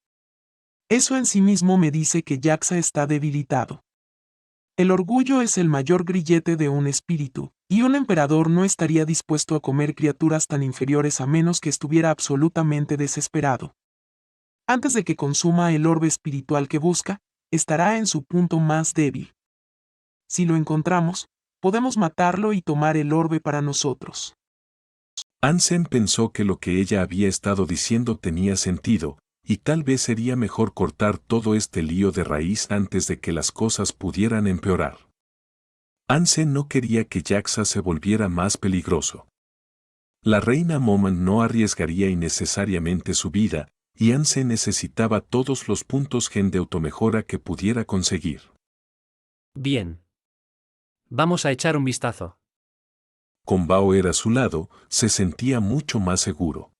Eso en sí mismo me dice que Jaxa está debilitado. El orgullo es el mayor grillete de un espíritu, y un emperador no estaría dispuesto a comer criaturas tan inferiores a menos que estuviera absolutamente desesperado. Antes de que consuma el orbe espiritual que busca, estará en su punto más débil. Si lo encontramos, podemos matarlo y tomar el orbe para nosotros. Ansem pensó que lo que ella había estado diciendo tenía sentido, y tal vez sería mejor cortar todo este lío de raíz antes de que las cosas pudieran empeorar. Ansem no quería que Jaxa se volviera más peligroso. La reina Momant no arriesgaría innecesariamente su vida, y Ansem necesitaba todos los puntos gen de automejora que pudiera conseguir. Bien. Vamos a echar un vistazo. Con Baoer a su lado, se sentía mucho más seguro.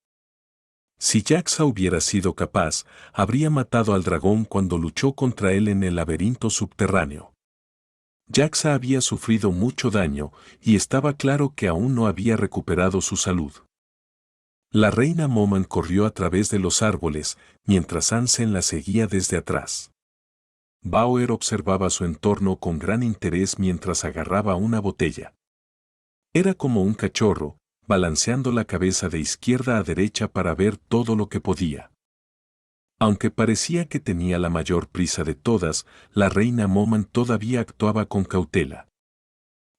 Si Jaxa hubiera sido capaz, habría matado al dragón cuando luchó contra él en el laberinto subterráneo. Jaxa había sufrido mucho daño, y estaba claro que aún no había recuperado su salud. La reina Momant corrió a través de los árboles, mientras Ansem la seguía desde atrás. Baoer observaba su entorno con gran interés mientras agarraba una botella. Era como un cachorro, balanceando la cabeza de izquierda a derecha para ver todo lo que podía. Aunque parecía que tenía la mayor prisa de todas, la reina Momant todavía actuaba con cautela.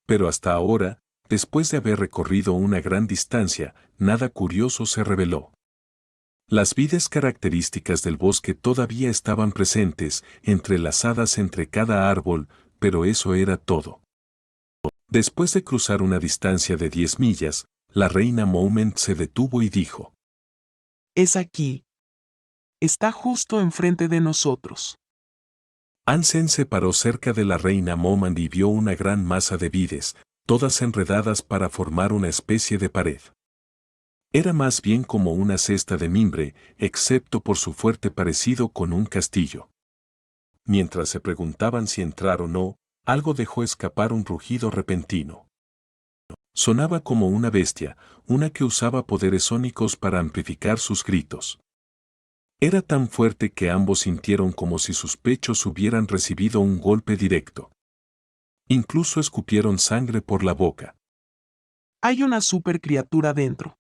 Pero hasta ahora, después de haber recorrido una gran distancia, nada curioso se reveló. Las vides características del bosque todavía estaban presentes, entrelazadas entre cada árbol, pero eso era todo. Después de cruzar una distancia de 10 millas, la reina Momant se detuvo y dijo: Es aquí. Está justo enfrente de nosotros. Ansem se paró cerca de la reina Momant y vio una gran masa de vides, todas enredadas para formar una especie de pared. Era más bien como una cesta de mimbre, excepto por su fuerte parecido con un castillo. Mientras se preguntaban si entrar o no, algo dejó escapar un rugido repentino. Sonaba como una bestia, una que usaba poderes sónicos para amplificar sus gritos. Era tan fuerte que ambos sintieron como si sus pechos hubieran recibido un golpe directo. Incluso escupieron sangre por la boca. Hay una supercriatura dentro,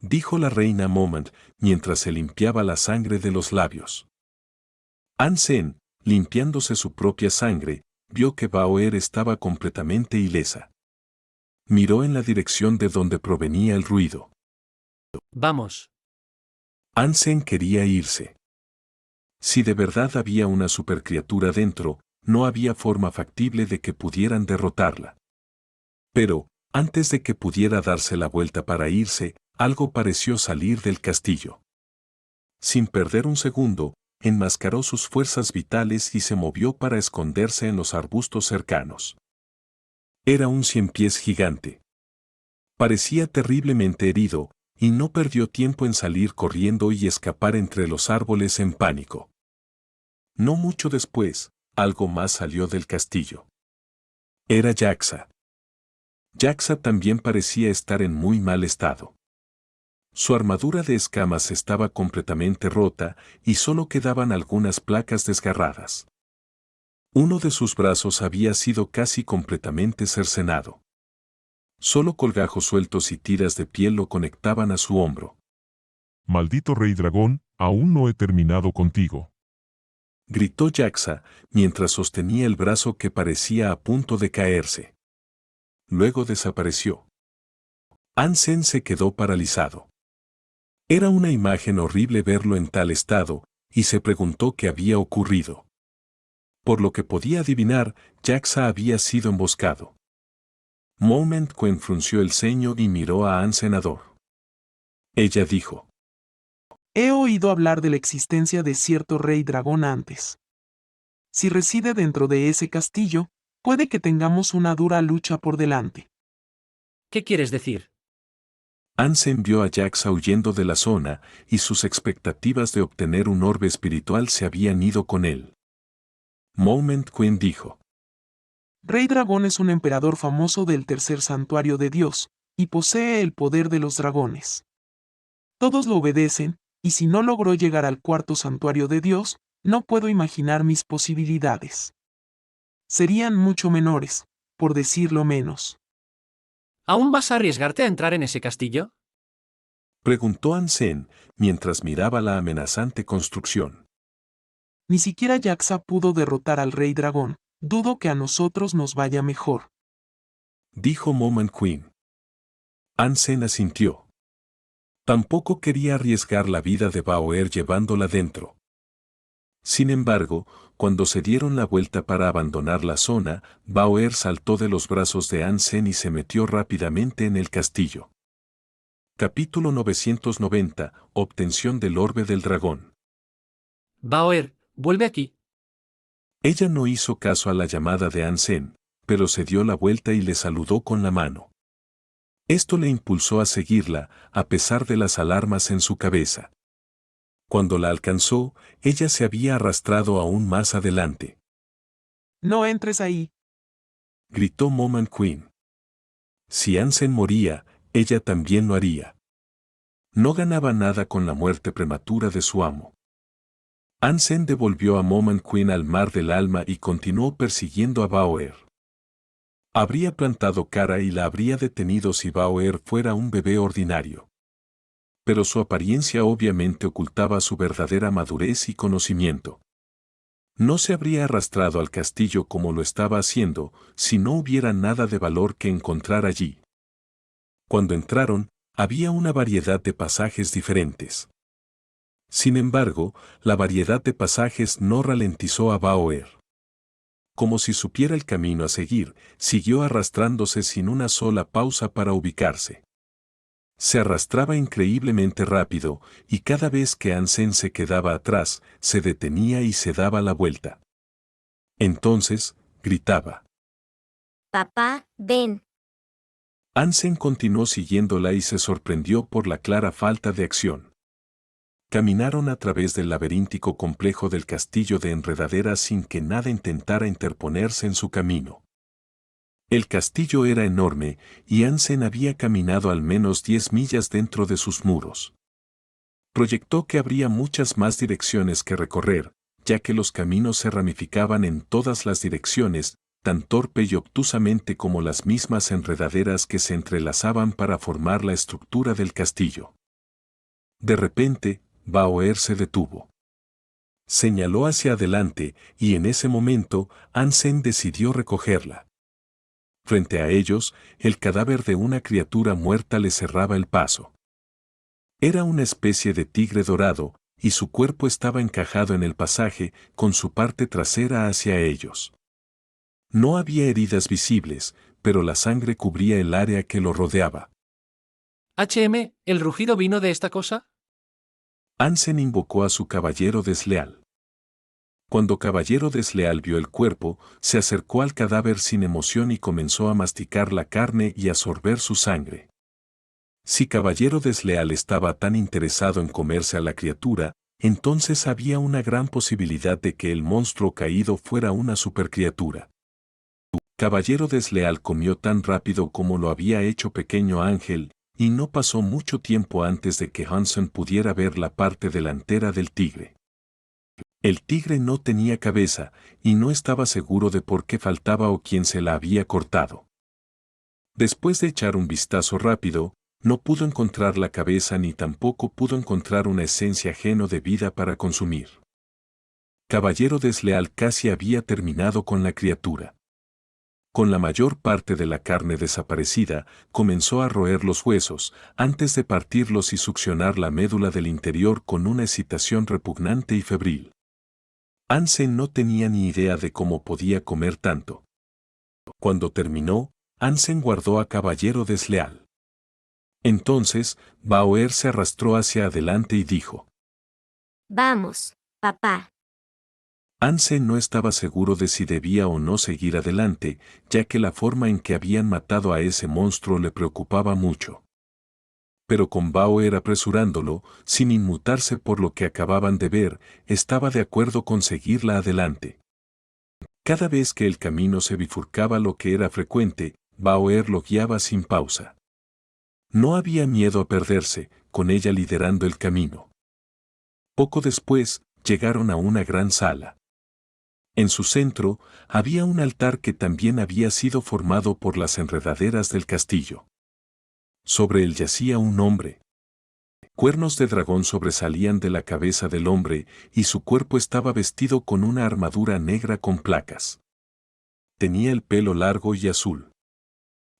dijo la reina Momant mientras se limpiaba la sangre de los labios. Ansem, limpiándose su propia sangre, vio que Baoer estaba completamente ilesa. Miró en la dirección de donde provenía el ruido. Vamos. Ansem quería irse. Si de verdad había una supercriatura dentro, no había forma factible de que pudieran derrotarla. Pero, antes de que pudiera darse la vuelta para irse, algo pareció salir del castillo. Sin perder un segundo, enmascaró sus fuerzas vitales y se movió para esconderse en los arbustos cercanos. Era un ciempiés gigante. Parecía terriblemente herido, y no perdió tiempo en salir corriendo y escapar entre los árboles en pánico. No mucho después, algo más salió del castillo. Era Jaxa. Jaxa también parecía estar en muy mal estado. Su armadura de escamas estaba completamente rota y solo quedaban algunas placas desgarradas. Uno de sus brazos había sido casi completamente cercenado. Solo colgajos sueltos y tiras de piel lo conectaban a su hombro. Maldito rey dragón, aún no he terminado contigo. Gritó Jaxa mientras sostenía el brazo que parecía a punto de caerse. Luego desapareció. Ansem se quedó paralizado. Era una imagen horrible verlo en tal estado, y se preguntó qué había ocurrido. Por lo que podía adivinar, Jaxa había sido emboscado. Moment Quen frunció el ceño y miró a Ansenador. Ella dijo: He oído hablar de la existencia de cierto rey dragón antes. Si reside dentro de ese castillo, puede que tengamos una dura lucha por delante. ¿Qué quieres decir? Ansem vio a Jaxa huyendo de la zona, y sus expectativas de obtener un orbe espiritual se habían ido con él. Moment Quen dijo: Rey Dragón es un emperador famoso del tercer santuario de Dios, y posee el poder de los dragones. Todos lo obedecen, y si no logró llegar al cuarto santuario de Dios, no puedo imaginar mis posibilidades. Serían mucho menores, por decirlo menos. ¿Aún vas a arriesgarte a entrar en ese castillo? Preguntó Ansem mientras miraba la amenazante construcción. Ni siquiera Jaxa pudo derrotar al Rey Dragón. Dudo que a nosotros nos vaya mejor. Dijo Moment Quen. Ansem asintió. Tampoco quería arriesgar la vida de Baoer llevándola dentro. Sin embargo, cuando se dieron la vuelta para abandonar la zona, Baoer saltó de los brazos de Ansem y se metió rápidamente en el castillo. Capítulo 990. Obtención del orbe del dragón. Baoer, vuelve aquí. Ella no hizo caso a la llamada de Ansem, pero se dio la vuelta y le saludó con la mano. Esto le impulsó a seguirla, a pesar de las alarmas en su cabeza. Cuando la alcanzó, ella se había arrastrado aún más adelante. No entres ahí, Gritó Moment Quen. Si Ansem moría, ella también lo haría. No ganaba nada con la muerte prematura de su amo. Ansem devolvió a Moment Quen al mar del alma y continuó persiguiendo a Baoer. Habría plantado cara y la habría detenido si Baoer fuera un bebé ordinario. Pero su apariencia obviamente ocultaba su verdadera madurez y conocimiento. No se habría arrastrado al castillo como lo estaba haciendo si no hubiera nada de valor que encontrar allí. Cuando entraron, había una variedad de pasajes diferentes. Sin embargo, la variedad de pasajes no ralentizó a Baoer. Como si supiera el camino a seguir, siguió arrastrándose sin una sola pausa para ubicarse. Se arrastraba increíblemente rápido, y cada vez que Ansem se quedaba atrás, se detenía y se daba la vuelta. Entonces, gritaba. Papá, ven. Ansem continuó siguiéndola y se sorprendió por la clara falta de acción. Caminaron a través del laberíntico complejo del castillo de enredaderas sin que nada intentara interponerse en su camino. El castillo era enorme, y Ansem había caminado al menos 10 millas dentro de sus muros. Proyectó que habría muchas más direcciones que recorrer, ya que los caminos se ramificaban en todas las direcciones, tan torpe y obtusamente como las mismas enredaderas que se entrelazaban para formar la estructura del castillo. De repente, Baoer se detuvo. Señaló hacia adelante, y en ese momento, Ansem decidió recogerla. Frente a ellos, el cadáver de una criatura muerta le cerraba el paso. Era una especie de tigre dorado, y su cuerpo estaba encajado en el pasaje, con su parte trasera hacia ellos. No había heridas visibles, pero la sangre cubría el área que lo rodeaba. ¿El rugido vino de esta cosa? Hansen invocó a su caballero desleal. Cuando Caballero Desleal vio el cuerpo, se acercó al cadáver sin emoción y comenzó a masticar la carne y a sorber su sangre. Si Caballero Desleal estaba tan interesado en comerse a la criatura, entonces había una gran posibilidad de que el monstruo caído fuera una supercriatura. Caballero Desleal comió tan rápido como lo había hecho Pequeño Ángel, y no pasó mucho tiempo antes de que Hansen pudiera ver la parte delantera del tigre. El tigre no tenía cabeza, y no estaba seguro de por qué faltaba o quién se la había cortado. Después de echar un vistazo rápido, no pudo encontrar la cabeza ni tampoco pudo encontrar una esencia ajena de vida para consumir. Caballero Desleal casi había terminado con la criatura. Con la mayor parte de la carne desaparecida, comenzó a roer los huesos, antes de partirlos y succionar la médula del interior con una excitación repugnante y febril. Hansen no tenía ni idea de cómo podía comer tanto. Cuando terminó, Hansen guardó a Caballero Desleal. Entonces, Bauer se arrastró hacia adelante y dijo: Vamos, papá. Hansen no estaba seguro de si debía o no seguir adelante, ya que la forma en que habían matado a ese monstruo le preocupaba mucho. Pero con Bauer apresurándolo, sin inmutarse por lo que acababan de ver, estaba de acuerdo con seguirla adelante. Cada vez que el camino se bifurcaba, lo que era frecuente, Bauer lo guiaba sin pausa. No había miedo a perderse, con ella liderando el camino. Poco después, llegaron a una gran sala. En su centro, había un altar que también había sido formado por las enredaderas del castillo. Sobre él yacía un hombre. Cuernos de dragón sobresalían de la cabeza del hombre y su cuerpo estaba vestido con una armadura negra con placas. Tenía el pelo largo y azul.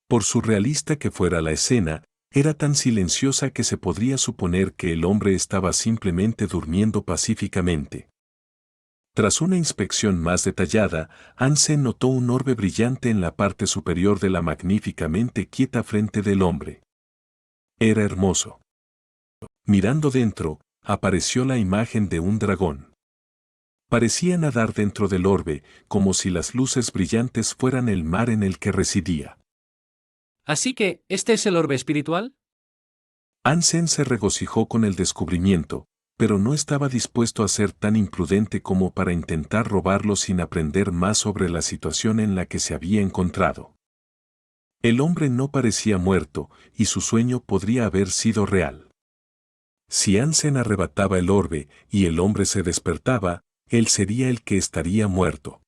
Por surrealista que fuera la escena, era tan silenciosa que se podría suponer que el hombre estaba simplemente durmiendo pacíficamente. Tras una inspección más detallada, Hansen notó un orbe brillante en la parte superior de la magníficamente quieta frente del hombre. Era hermoso. Mirando dentro, apareció la imagen de un dragón. Parecía nadar dentro del orbe, como si las luces brillantes fueran el mar en el que residía. Así que, ¿este es el orbe espiritual? Hansen se regocijó con el descubrimiento, pero no estaba dispuesto a ser tan imprudente como para intentar robarlo sin aprender más sobre la situación en la que se había encontrado. El hombre no parecía muerto, y su sueño podría haber sido real. Si Hansen arrebataba el orbe y el hombre se despertaba, él sería el que estaría muerto.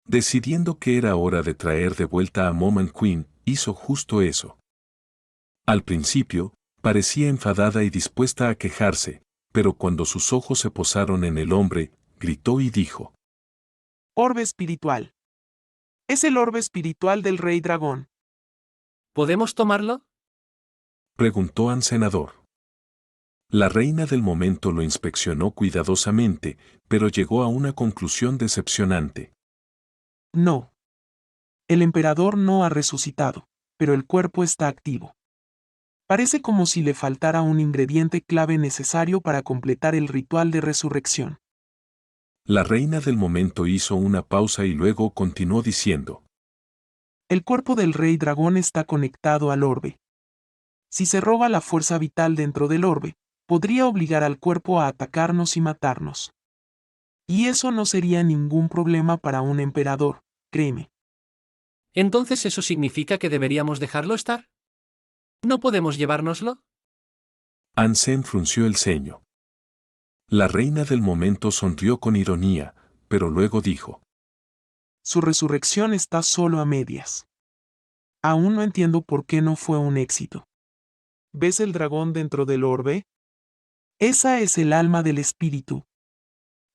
Decidiendo que era hora de traer de vuelta a Moment Queen, hizo justo eso. Al principio, parecía enfadada y dispuesta a quejarse, pero cuando sus ojos se posaron en el hombre, gritó y dijo: Orbe espiritual. Es el orbe espiritual del rey dragón. ¿Podemos tomarlo? Preguntó Hansenador. La reina del momento lo inspeccionó cuidadosamente, pero llegó a una conclusión decepcionante. No. El emperador no ha resucitado, pero el cuerpo está activo. Parece como si le faltara un ingrediente clave necesario para completar el ritual de resurrección. La reina del momento hizo una pausa y luego continuó diciendo: El cuerpo del rey dragón está conectado al orbe. Si se roba la fuerza vital dentro del orbe, podría obligar al cuerpo a atacarnos y matarnos. Y eso no sería ningún problema para un emperador, créeme. ¿Entonces eso significa que deberíamos dejarlo estar? ¿No podemos llevárnoslo? Hansen frunció el ceño. La reina del momento sonrió con ironía, pero luego dijo: Su resurrección está solo a medias. Aún no entiendo por qué no fue un éxito. ¿Ves el dragón dentro del orbe? Esa es el alma del espíritu.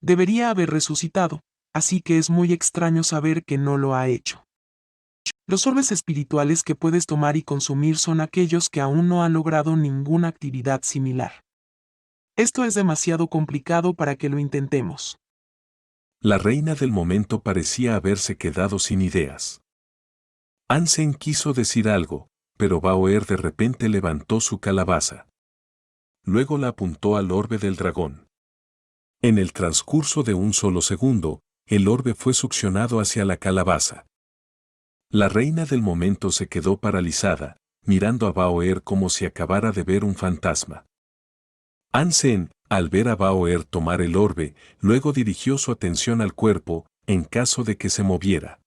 Debería haber resucitado, así que es muy extraño saber que no lo ha hecho. Los orbes espirituales que puedes tomar y consumir son aquellos que aún no han logrado ninguna actividad similar. Esto es demasiado complicado para que lo intentemos. La reina del momento parecía haberse quedado sin ideas. Ansem quiso decir algo, pero Bauer de repente levantó su calabaza. Luego la apuntó al orbe del dragón. En el transcurso de un solo segundo, el orbe fue succionado hacia la calabaza. La reina del momento se quedó paralizada, mirando a Bauer como si acabara de ver un fantasma. Ansem, al ver a Bauer tomar el orbe, luego dirigió su atención al cuerpo, en caso de que se moviera.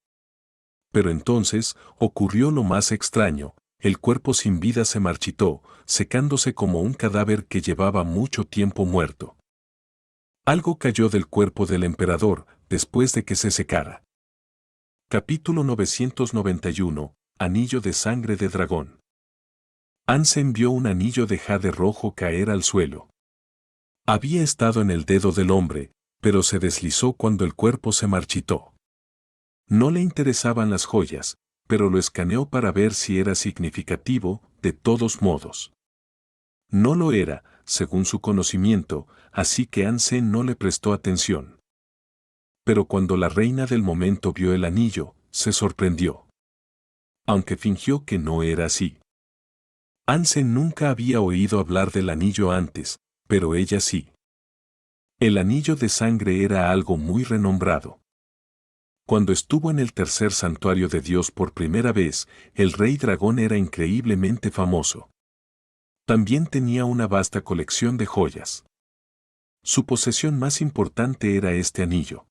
Pero entonces, ocurrió lo más extraño, el cuerpo sin vida se marchitó, secándose como un cadáver que llevaba mucho tiempo muerto. Algo cayó del cuerpo del emperador, después de que se secara. Capítulo 991, Anillo de sangre de dragón. Ansem vio un anillo de jade rojo caer al suelo. Había estado en el dedo del hombre, pero se deslizó cuando el cuerpo se marchitó. No le interesaban las joyas, pero lo escaneó para ver si era significativo, de todos modos. No lo era, según su conocimiento, así que Ansem no le prestó atención. Pero cuando la reina del momento vio el anillo, se sorprendió. Aunque fingió que no era así. Ansem nunca había oído hablar del anillo antes, pero ella sí. El anillo de sangre era algo muy renombrado. Cuando estuvo en el tercer santuario de Dios por primera vez, el rey dragón era increíblemente famoso. También tenía una vasta colección de joyas. Su posesión más importante era este anillo.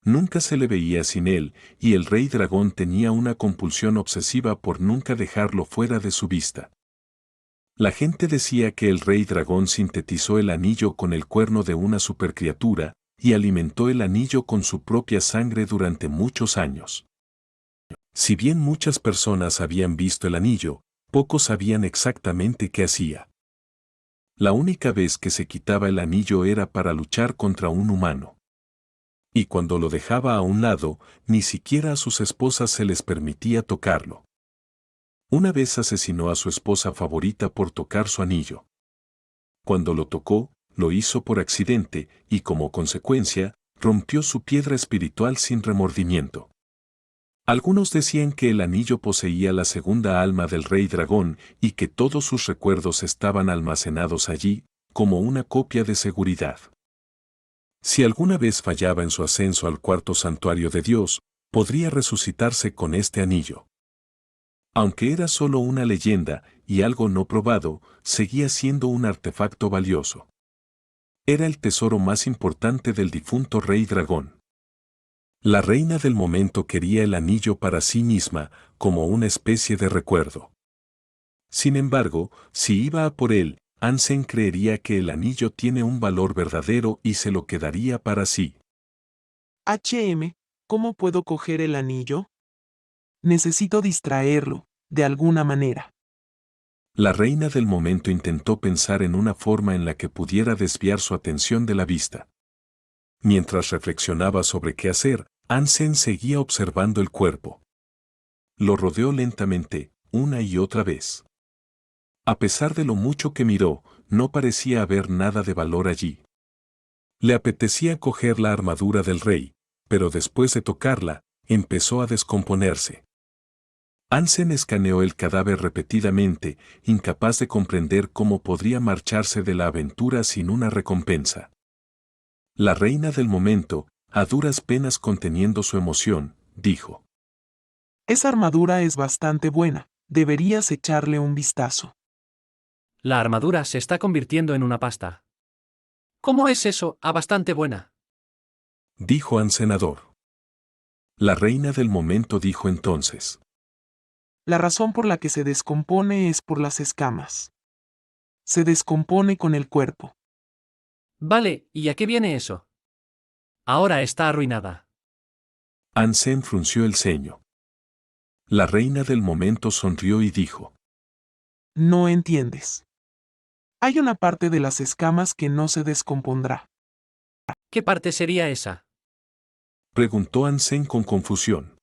Nunca se le veía sin él, y el rey dragón tenía una compulsión obsesiva por nunca dejarlo fuera de su vista. La gente decía que el rey dragón sintetizó el anillo con el cuerno de una supercriatura, y alimentó el anillo con su propia sangre durante muchos años. Si bien muchas personas habían visto el anillo, pocos sabían exactamente qué hacía. La única vez que se quitaba el anillo era para luchar contra un humano. Y cuando lo dejaba a un lado, ni siquiera a sus esposas se les permitía tocarlo. Una vez asesinó a su esposa favorita por tocar su anillo. Cuando lo tocó, lo hizo por accidente, y como consecuencia, rompió su piedra espiritual sin remordimiento. Algunos decían que el anillo poseía la segunda alma del rey dragón y que todos sus recuerdos estaban almacenados allí, como una copia de seguridad. Si alguna vez fallaba en su ascenso al cuarto santuario de Dios, podría resucitarse con este anillo. Aunque era solo una leyenda y algo no probado, seguía siendo un artefacto valioso. Era el tesoro más importante del difunto rey dragón. La reina del momento quería el anillo para sí misma, como una especie de recuerdo. Sin embargo, si iba a por él, Ansem creería que el anillo tiene un valor verdadero y se lo quedaría para sí. ¿Cómo puedo coger el anillo? Necesito distraerlo, de alguna manera. La reina del momento intentó pensar en una forma en la que pudiera desviar su atención de la vista. Mientras reflexionaba sobre qué hacer, Ansem seguía observando el cuerpo. Lo rodeó lentamente, una y otra vez. A pesar de lo mucho que miró, no parecía haber nada de valor allí. Le apetecía coger la armadura del rey, pero después de tocarla, empezó a descomponerse. Ansem escaneó el cadáver repetidamente, incapaz de comprender cómo podría marcharse de la aventura sin una recompensa. La reina del momento, a duras penas conteniendo su emoción, dijo: Esa armadura es bastante buena, deberías echarle un vistazo. La armadura se está convirtiendo en una pasta. ¿Cómo es eso, bastante buena? Dijo Ansenador. La reina del momento dijo entonces: La razón por la que se descompone es por las escamas. Se descompone con el cuerpo. Vale, ¿y a qué viene eso? Ahora está arruinada. Ansem frunció el ceño. La reina del momento sonrió y dijo: No entiendes. Hay una parte de las escamas que no se descompondrá. ¿Qué parte sería esa? Preguntó Ansem con confusión.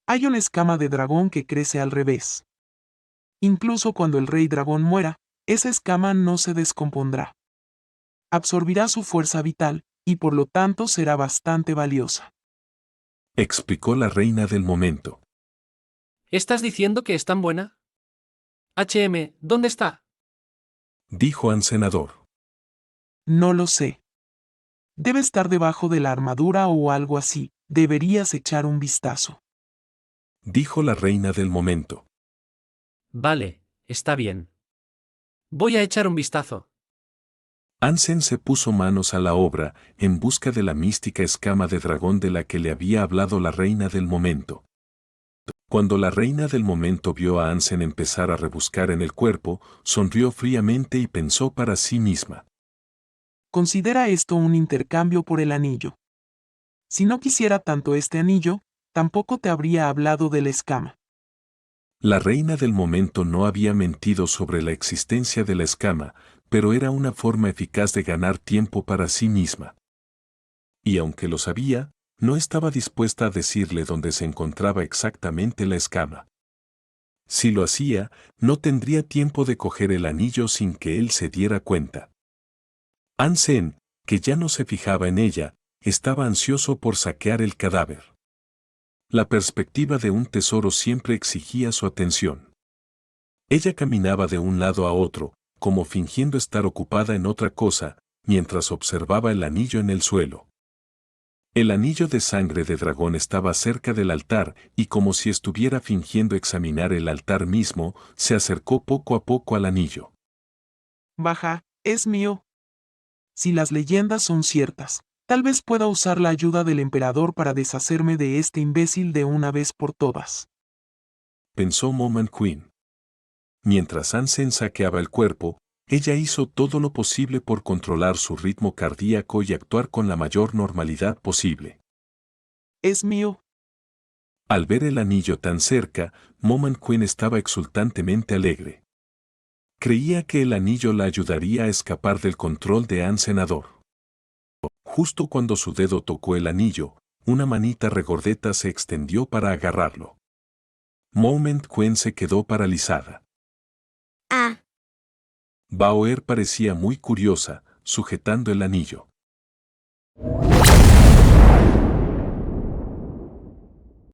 Hay una escama de dragón que crece al revés. Incluso cuando el rey dragón muera, esa escama no se descompondrá. absorbirá su fuerza vital, y por lo tanto será bastante valiosa. Explicó la reina del momento. ¿Estás diciendo que es tan buena? ¿Dónde está? Dijo Ansenador. No lo sé. Debe estar debajo de la armadura o algo así. Deberías echar un vistazo. Dijo la reina del momento. Vale, está bien. Voy a echar un vistazo. Ansem se puso manos a la obra en busca de la mística escama de dragón de la que le había hablado la reina del momento. Cuando la reina del momento vio a Ansem empezar a rebuscar en el cuerpo, sonrió fríamente y pensó para sí misma. Considera esto un intercambio por el anillo. Si no quisiera tanto este anillo, tampoco te habría hablado de la escama. La reina del momento no había mentido sobre la existencia de la escama, pero era una forma eficaz de ganar tiempo para sí misma. Y aunque lo sabía, no estaba dispuesta a decirle dónde se encontraba exactamente la escama. Si lo hacía, no tendría tiempo de coger el anillo sin que él se diera cuenta. Ansem, que ya no se fijaba en ella, estaba ansioso por saquear el cadáver. La perspectiva de un tesoro siempre exigía su atención. Ella caminaba de un lado a otro, como fingiendo estar ocupada en otra cosa, mientras observaba el anillo en el suelo. El anillo de sangre de dragón estaba cerca del altar y como si estuviera fingiendo examinar el altar mismo, se acercó poco a poco al anillo. Baja, es mío. Si las leyendas son ciertas, tal vez pueda usar la ayuda del emperador para deshacerme de este imbécil de una vez por todas. Pensó Moment Queen. Mientras Ansem saqueaba el cuerpo, ella hizo todo lo posible por controlar su ritmo cardíaco y actuar con la mayor normalidad posible. Es mío. Al ver el anillo tan cerca, Moment Queen estaba exultantemente alegre. Creía que el anillo la ayudaría a escapar del control de Ansenador. Justo cuando su dedo tocó el anillo, una manita regordeta se extendió para agarrarlo. Moment Queen se quedó paralizada. Ah, Bauer parecía muy curiosa, sujetando el anillo.